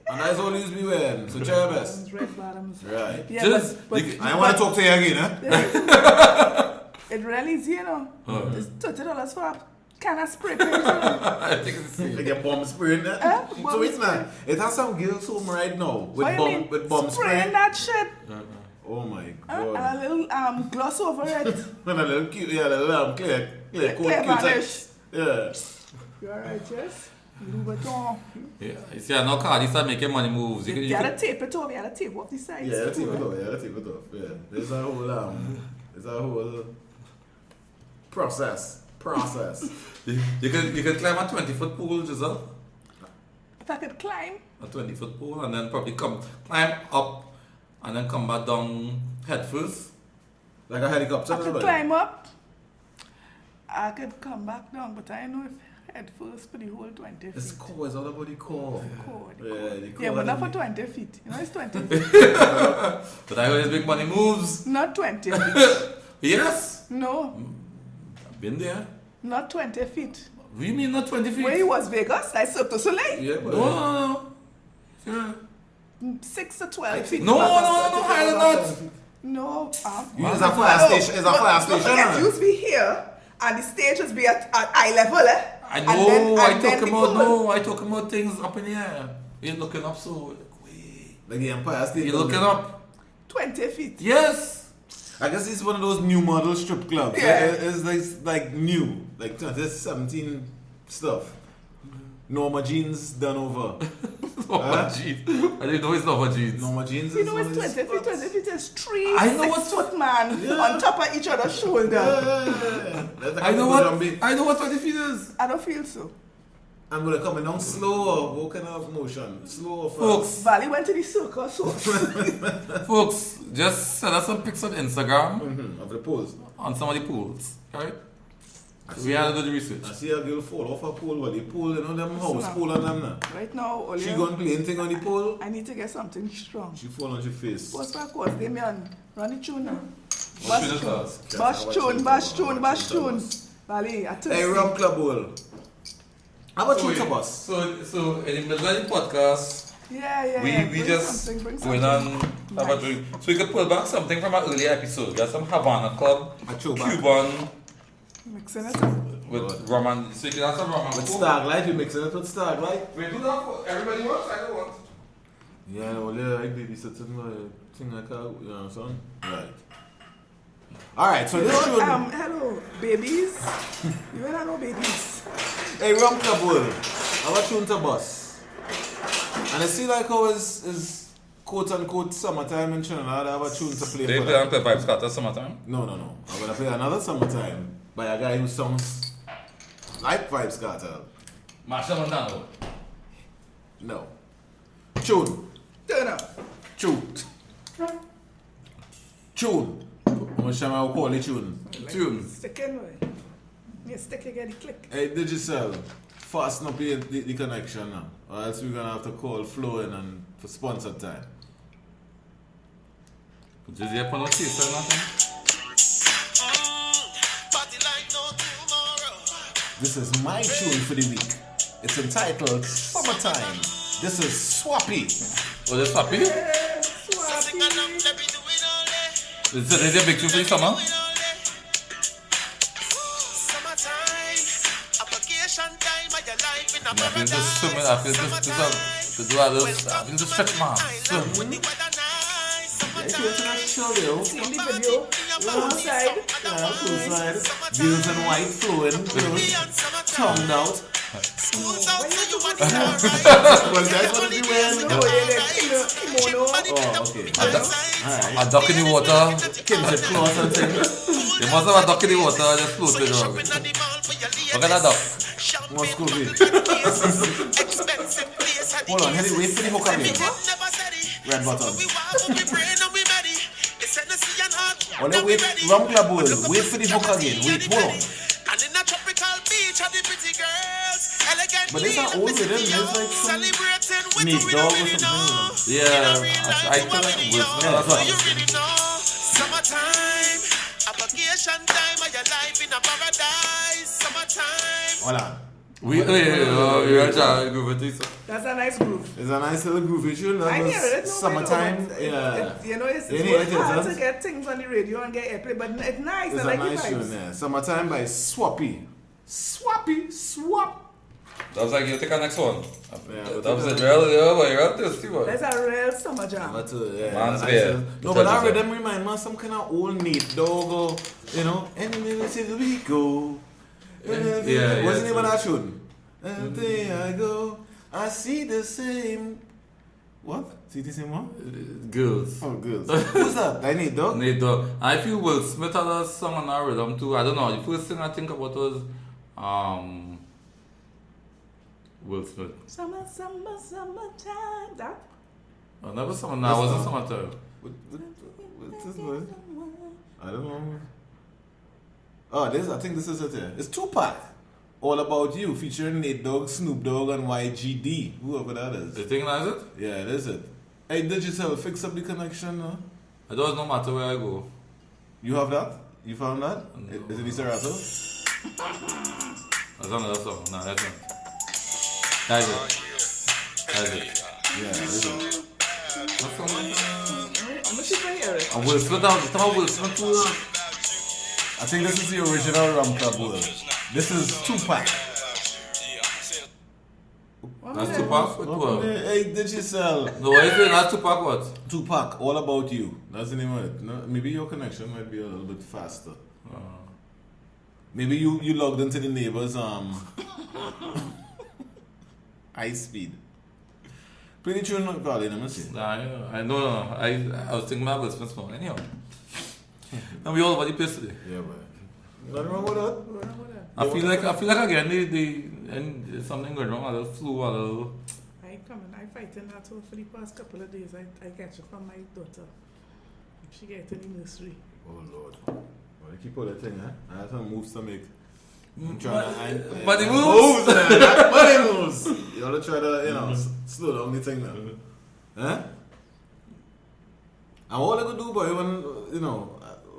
And that's all you used to be wearing. So try your best. Red bottoms. Right. Yeah, Just- but I want to talk to you again, huh? it really is, you know. Uh-huh. It's $30 for a can of spray paint. You know? I think it's the Like same. a bomb spray in there. Eh? So Bomb it's not. It has some girls home right now What you mean? with bomb Spraying spray. that shit. Oh my And god. a little gloss over it. And a little cute, yeah, a little clear Clear coat, vanish. yeah. You alright, yes? Louis Vuitton. Yeah. You see, I know Cardi start making money moves. You You can, gotta tape it off, you gotta tape off the sides. Yeah, too, take it eh? off. Yeah, take it off. Yeah, there's a whole process. you can climb a 20-foot pool, Giselle. If I could climb, A 20-foot pool, and then probably climb up and then come back down head first. Like a helicopter. I could right? climb up. I could come back down, but I don't know if head first for the whole 20 feet. It's core. It's all about the core. Core, the Yeah, core. the core Yeah, but not for and- 20 feet. You know, it's 20 feet. But I always make money moves. Not 20 feet. Yes. No, I've been there. not 20 feet. What do you mean not 20 feet? Where you was Vegas? Like Cirque du Soleil? Yeah, but No. Yeah. 6 to 12 feet. No, higher than that. No. It's a fire station. It's a fire Don't station. forget, huh? you used to be here, and the stage was be at eye level, eh? I And know, then- I and then talk the about pool. I talk about things up in the air. You're looking up, so wait. Like the Empire State. You're looking up. 20 feet. Yes. I guess it's one of those new model strip clubs. Yeah. It's like new, like 2017 stuff. Norma jeans done over. Norma jeans. I didn't know it's Norma jeans. Norma jeans. You is know one it's of these 20 feet. spots. 20 feet is 3 I know 6-foot man on top of each other's shoulder. Yeah. That's the I kind know of what zombie. I know what 20 feet is. I don't feel so. I'm gonna come down slow or what kind of motion? Slow or fast? Folks, Valley went to the circus, so folks, just send us some pics on Instagram Of the pose. on some of the pools, right? We had to do the research. I see a girl fall off a pole, but the pole, you know them house Slow. pole on them now. right now, Ollie, She gonna play anything on the pole, I need to get something strong. she fall on your face. What's my course? Damian, run the tune now. What's your class? Bash tune. Valley, I tell Hey, you. Rum Club Bowl. How about you, Tabas? So in the middle of the podcast, Yeah. we Bring just something, bring going on something. have a drink. So we could pull back something from our earlier episode. We got some Havana Club, A throwback. Cuban Mixing it up. with Roman. So you can have some Roman. With Coke. Stag Light, we mixing it with Stag Light. We do that for everybody wants. I don't want. Yeah, well, yeah, like babysitting, thing like that, you know, son. Right. Alright, so this tune. Hello, babies. You ain't no babies. Hey, Rum Club World, I have a tune to bus. And I see like how is quote unquote summertime in Trinidad, I have a tune to play They for play that. Uncle Vibes Carter summertime? No. I'm gonna play another summertime by a guy who sounds like Vibes Cartel. Masha Montano. No. Tune. Turn up. Tune. I'm gonna show my call it tune. Tune. Stick in, boy. You stick, you get the click. Hey, Digicel, fasten up the connection now. Or else we're gonna have to call Flo in and for sponsor time. Did you put no taste or nothing? This is my tune for the week. It's entitled Summertime. This is Swappy. Oh, that's happy? Is it a big tune for the summer? I feel just swimming, I feel just stretch my swim. If you're international, yo. See the video? Poolside. Yeah, poolside. Views and white flowing. Tongued out. Well, that's what we wearing. No, kimono. Oh, okay. Alright. A duck in the water. Kinship clause and things. You must have a duck in the water just floating around. Look at that duck. What's good with? Hold on, Henry, wait for the hook again. Red button. Oh, no, wait, Rum Club World. Wait for the hook again. Wait, hold on. But it's not old rhythm, it's like some Nate Dogg or something. Yeah, I feel like Summertime, application time of your life in a paradise. Summertime. Hold on. That's a nice groove. It's a nice little groovy tune. I That hear it. was summertime. Yeah. It's You hear it, hard huh? to get things on the radio and get airplay, but it's nice. It's I a like nice the tune, vibes. yeah. Summertime by Swappy. Swap. That was like, you take our next one. Yeah, That was it, real, yeah, boy, you're thirsty, boy. That's a real summer jam. But, yeah, Man's nice beer. little- No, but that rhythm remind me of some kind of old Nate Dogg or, you know, any minute till we go. What's the name of that tune? And there I go. I see the same. What? See the same one? Girls. Oh, girls. Who's that? I Nate Dogg? Nate Dogg. I feel Will Smith had a song on our rhythm too. I don't know. The first thing I think about was Will Smith. Summertime. That? Oh, that was summer. No, it wasn't summertime. What's this boy? I don't know. Oh, I think this is it here. It's Tupac. All About You, featuring Nate Dogg, Snoop Dogg, and YGD. Whoever that is. You think that's it? Yeah, it is it. Hey, Digital, fix up the connection, no? It does no matter where I go. You have that? You found that? No. Is it the Serato? That's another song. No, that's not. That's it. That's it. Yeah, it is it. What song is that? I'm not sure hear it. And Will Smith, Will Smith too. I think this is the original Rum Club World. This is Tupac. That's Tupac? What? Hey, Digital. No, what is it? That's Tupac what? Tupac, All About You. That's the name of it. No, maybe your connection might be a little bit faster. Maybe you logged into the neighbor's high speed. Pretty tune, probably, let me see. Nah, I know. I was thinking about Will Smith song. Anyhow. And we all over the place today. Yeah, but nothing wrong with that. I feel like again and something going wrong, a little flu, a little. I fighting that for the past couple of days. I catch it from my daughter. She get in the nursery. Oh Lord. Well, keep all that thing, huh? I have some moves to make. I'm trying to But the moves! Body moves! You ought to try to, slow down the thing now. Huh? And all I could do, boy,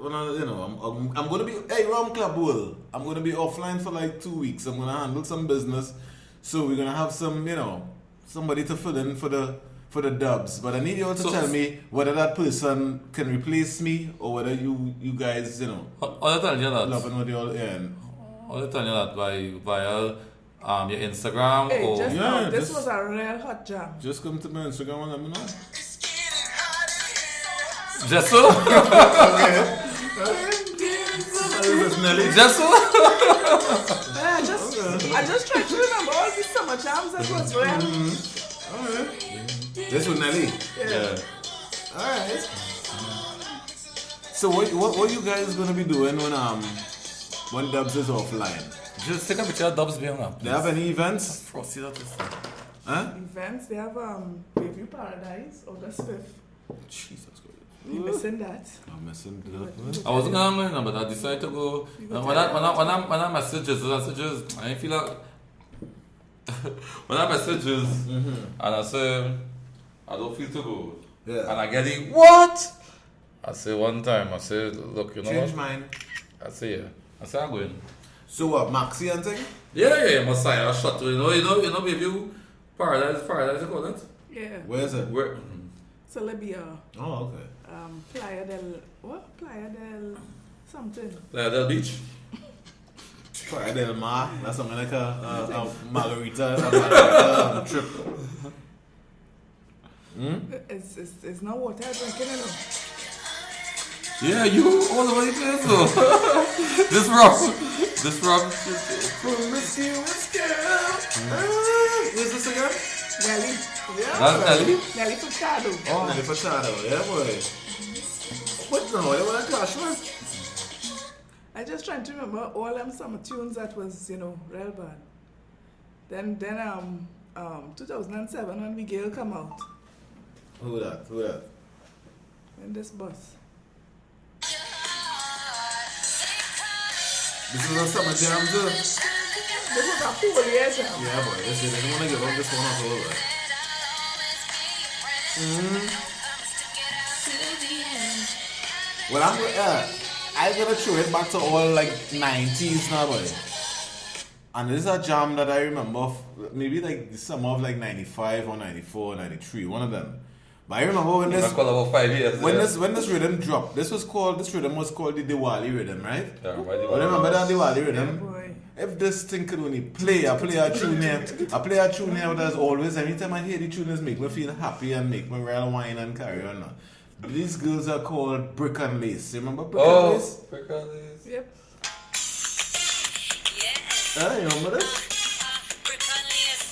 I'm gonna be, hey, Rum Club World, I'm gonna be offline for like 2 weeks. I'm gonna handle some business, so we're gonna have some, somebody to fill in for the dubs. But I need you all to tell me whether that person can replace me or whether you guys, I'll tell you that. loving what you all, I'll tell you that by your Instagram Hey, or just Yeah, now, this just- was a real hot jam. Just come to my Instagram and let me know. just so? This is Nelly. Just so? I just tried to remember all these summer jams that was real. Alright. This with Nelly. Yeah. Alright. So what you guys gonna be doing when Dubz is offline? Just take a picture of Dubz being up. Do they have any events? Frosty that is. Huh? Events, they have Bayview Paradise, August 5th. Jesus Christ. You're missing that. I'm missing that. I wasn't gonna go, but I decided to go. When I messages, I didn't feel like. When I messages, and I say, I don't feel to go. Yeah. And I get it, what? I say one time, I say, look, you know Change what? mine. I say, yeah. I say, I'm going. So what, Maxi and thing? Yeah, Messiah, shut you know, baby, Paradise, you call it? Yeah. Where is it? Where? Celebia. Oh, okay. Playa del something. Like that beach. Playa del Mar. That's something like a margarita trip. It's not water drinking, you know. Yeah, you all over the place though. This rock. Promiscuous girl. Where's this again? Nelly. Yeah. That's Ellie? Nelly Furtado. Oh, Nelly Furtado. Yeah, boy. What no? They want to clash, man. I just trying to remember all them summer tunes that was, real bad. Then 2007 when Miguel come out Who that? in this bus. This is a summer jam too. This was a whole year jam. Yeah, boy. This is. They don't want to give up this one off over. Well, I'm gonna throw it back to all like 90s now, boy. And this is a jam that I remember, maybe like the summer of like 95 or 94 or 93, one of them. But I remember when I call about 5 years. when this rhythm dropped, this rhythm was called the Diwali rhythm, right? Yeah, But remember that Diwali rhythm? Boy. If this thing could only play a tune here that's always, anytime I hear the tune, it make me feel happy and make me real wine and carry on. These girls are called Brick and Lace. You remember Brick and Lace? Brick and Lace. Yep. You remember this?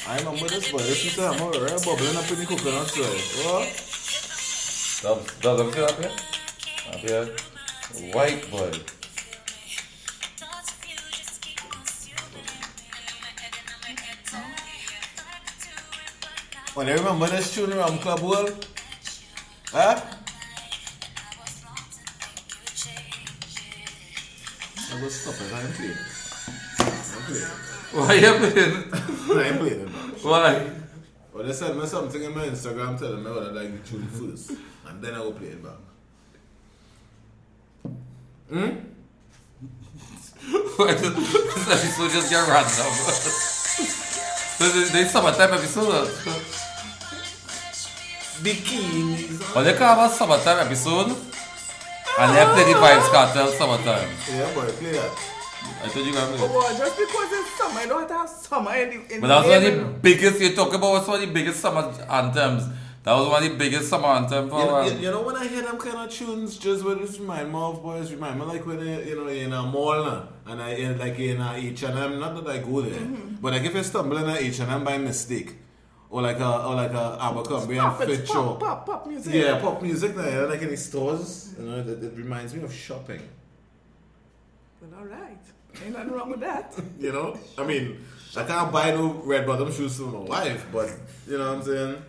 I remember this, boy. This used to have more real bubbling up in the coconut soil. What? Dubz, let me see up here. Up here. White boy. When I remember this tune around Club World? Huh? I will stop it. I ain't playing it. Why you playing? I ain't playing it, man. Why? Well, they sent me something in my Instagram telling me what I like the tune first. And then I will play it back. This episode just get random. They summertime episode. Bikinis. But they can have a summertime episode and they play the Vibes Cartel summertime. Yeah, boy, play that. I told you guys. Oh, boy, just because it's summer, you don't have to have summer in But that's the one of name, the you know. biggest, you talk about what's one of the biggest summer anthems. That was one of the biggest summer anthems for a while. You know when I hear them kind of tunes, just what it remind me of, boys, remind me like when in a mall now, and I in a H&M, not that I go there, but like if I stumble in a H&M by mistake, or like a Abercrombie and Fitch or Pop music. yeah, pop music now, like in the stores, it reminds me of shopping. Well, all right. Ain't nothing wrong with that. I mean, I can't buy no red bottom shoes for my wife, but you know what I'm saying.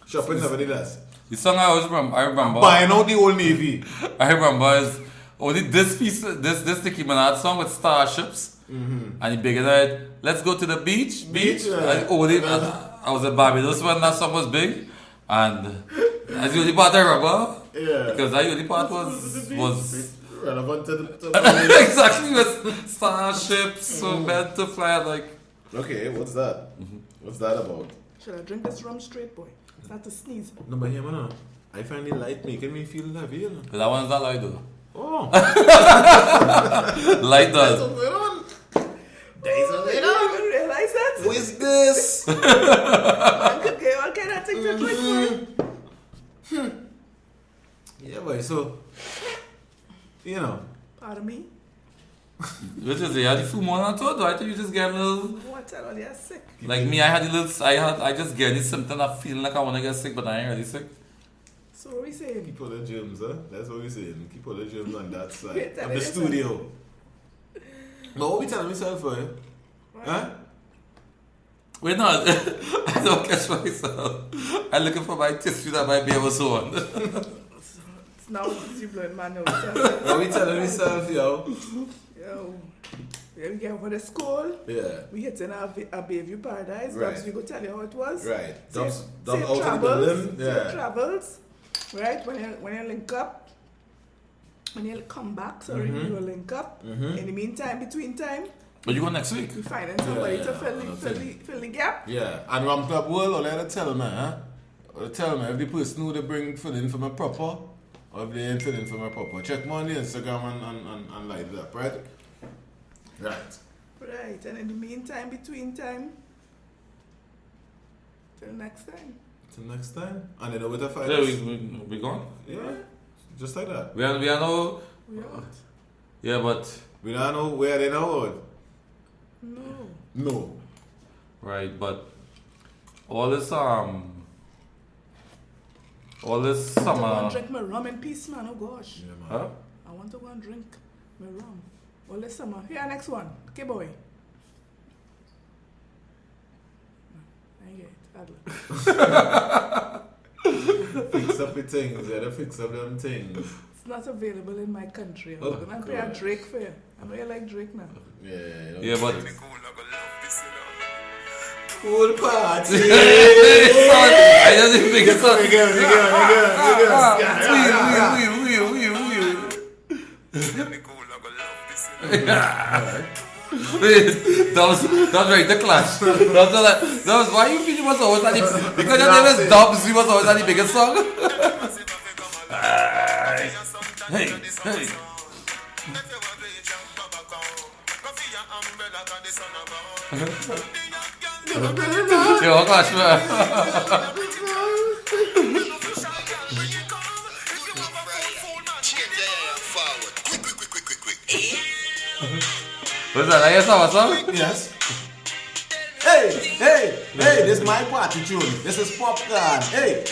Shopping nevertheless. The song I remember. Buying out the Old Navy. I remember is only this Nicki Minaj song with Starships. And he began it, let's go to the beach. Yeah. I was in Barbados when that song was big. And that's the only part I remember. Yeah. Because that only part was relevant to the exactly with Starships, so meant to fly like. Okay, what's that? What's that about? Should I drink this rum straight, boy? It's not to sneeze. No, but here, man, I find the light making me feel heavy, you know. But that one's not light though. Oh. Light does. What's going on? You didn't even realize that? this. Man could get all kind of things to drink for. Yeah, boy. So, you know. Pardon me? Which is, you had the flu more than I told you. I think you just get a little... What's that? You're sick. Like me, I just get this symptom of feeling like I want to get sick, but I ain't really sick. So what are we saying? Keep all the germs, huh? That's what we're saying. Keep all the germs on that side Wait, of the studio. But what we telling myself for you? Huh? Wait, no, I don't catch myself. I'm looking for my tissue that might be able to on. Now it's you blowing man out. What we telling myself, yo? Yo. Yeah, we get over the school. Yeah. We hit in our Bayview Paradise. Right. Dubz, we go tell you how it was. Right. Safe Dubz out of the building. Safe travels. Right? When you link up. When you come back, sorry, you will link up. In the meantime, between time, But you go next week. we finding somebody to fill the gap. Yeah. And Ram Club World, all I had to tell them, huh? Or tell them if the person who they bring fill in for my proper, or if they ain't fill in for my proper. Check me on the Instagram and light it up, right? Right. Right. And in the meantime, between time, till next time. Till next time. And then with the fight. Yeah, we gone. Yeah. Just like that. We are no... We out. Yeah, but... We don't know where they know. No. No. Right, but... All this I want to summer... drink my rum in peace, man. Oh, gosh. Yeah, man. Huh? I want to go and drink my rum. All this summer. Here, next one. Okay, boy. I get it. Adler. Fix up the things, yeah, they fix up them things. It's not available in my country. I'm Oh, going to pay a God. Drake for you. I know you like Drake now. Yeah, Yeah, but... Cool party. I just didn't think it's We that was right, the clash. That was why you feel you was always at the... Because your name is Dubz, you was always at the biggest song. Hey, hey. Yo, clash, man. What's that? I guess that was song? Yes. Hey, this is my party tune. This is popcorn. Hey.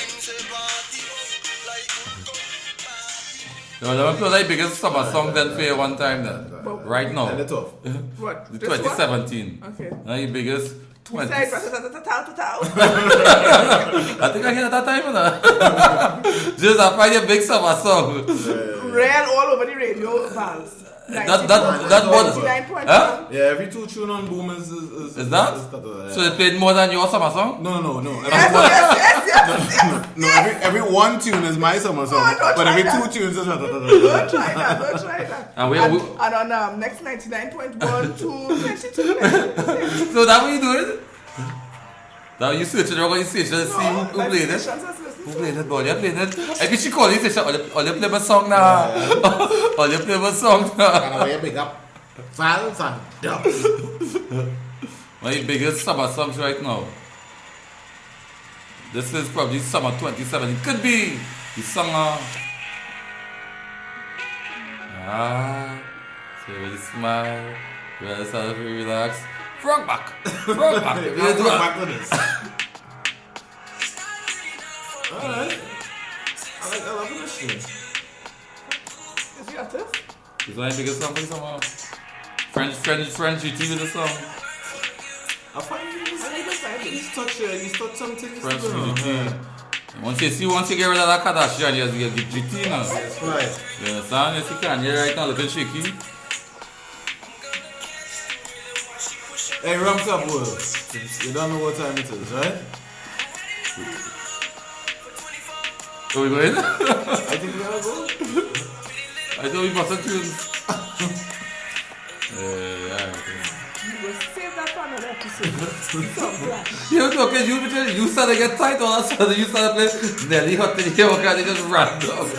No, let me play like biggest summer song then for you one time then. Right now. And it's off. What? The This one? 2017. Okay. Now your biggest 20. Say, I think I heard that time, you know. Just I find your big summer song. Real all over the radio, Vals. That one. 99.1. Huh? Yeah, every two tune on Boom is Is that? So they played more than your summer song? No. Yes. No, every one tune is my summer song. Oh, don't but try every that. 2 tunes is Don't try that. And And on next 99.1 to 22. So that what you doing? Now you searching around, you searching to see who played it. Who played it, boy? You played it. I think she called you, say, all you play my song now. All you play my song now. And I big up Vals and Dubz. My biggest summer songs right now. This is probably summer 2017. Could be the summer. So really smile, yourself, relax. Frog back. Let's go back to this. Alright. I love this shit. Is he artist? Is my biggest song for the summer? French, you TV the song. I find he's touched something. French GT. Once you get rid of that Kardashian, you get GT now. That's right. You understand? Yes, you can. You're right now looking shaky. Hey, Ram Club World. You don't know what time it is, right? Are we going? I think we gotta go. I thought we must have tunes. Yeah. You will save that for another episode. Some flash. You know, because you started to get tight all of a sudden. You started playing Nelly Hot in here, okay? They just ran off.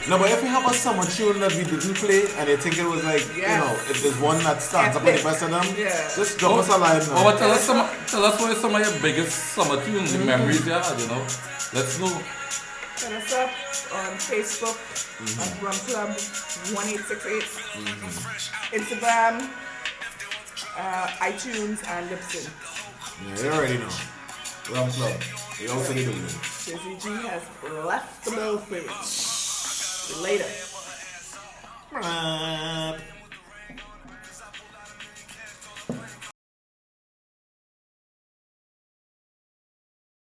No, but if you have a summer tune that we didn't play and you think it was like, Yes. you know, if there's one that stands up with the best of them, Yeah. just drop us a line now. Or tell us what some of your biggest summer tunes, the memories you had, you know. Let's know. Hit us up on Facebook at Rum Club 1868, Instagram, iTunes, and Lipson. Yeah, you already know. Rum Club. We also need to win. Jizzy G has left the building. Later. Rap.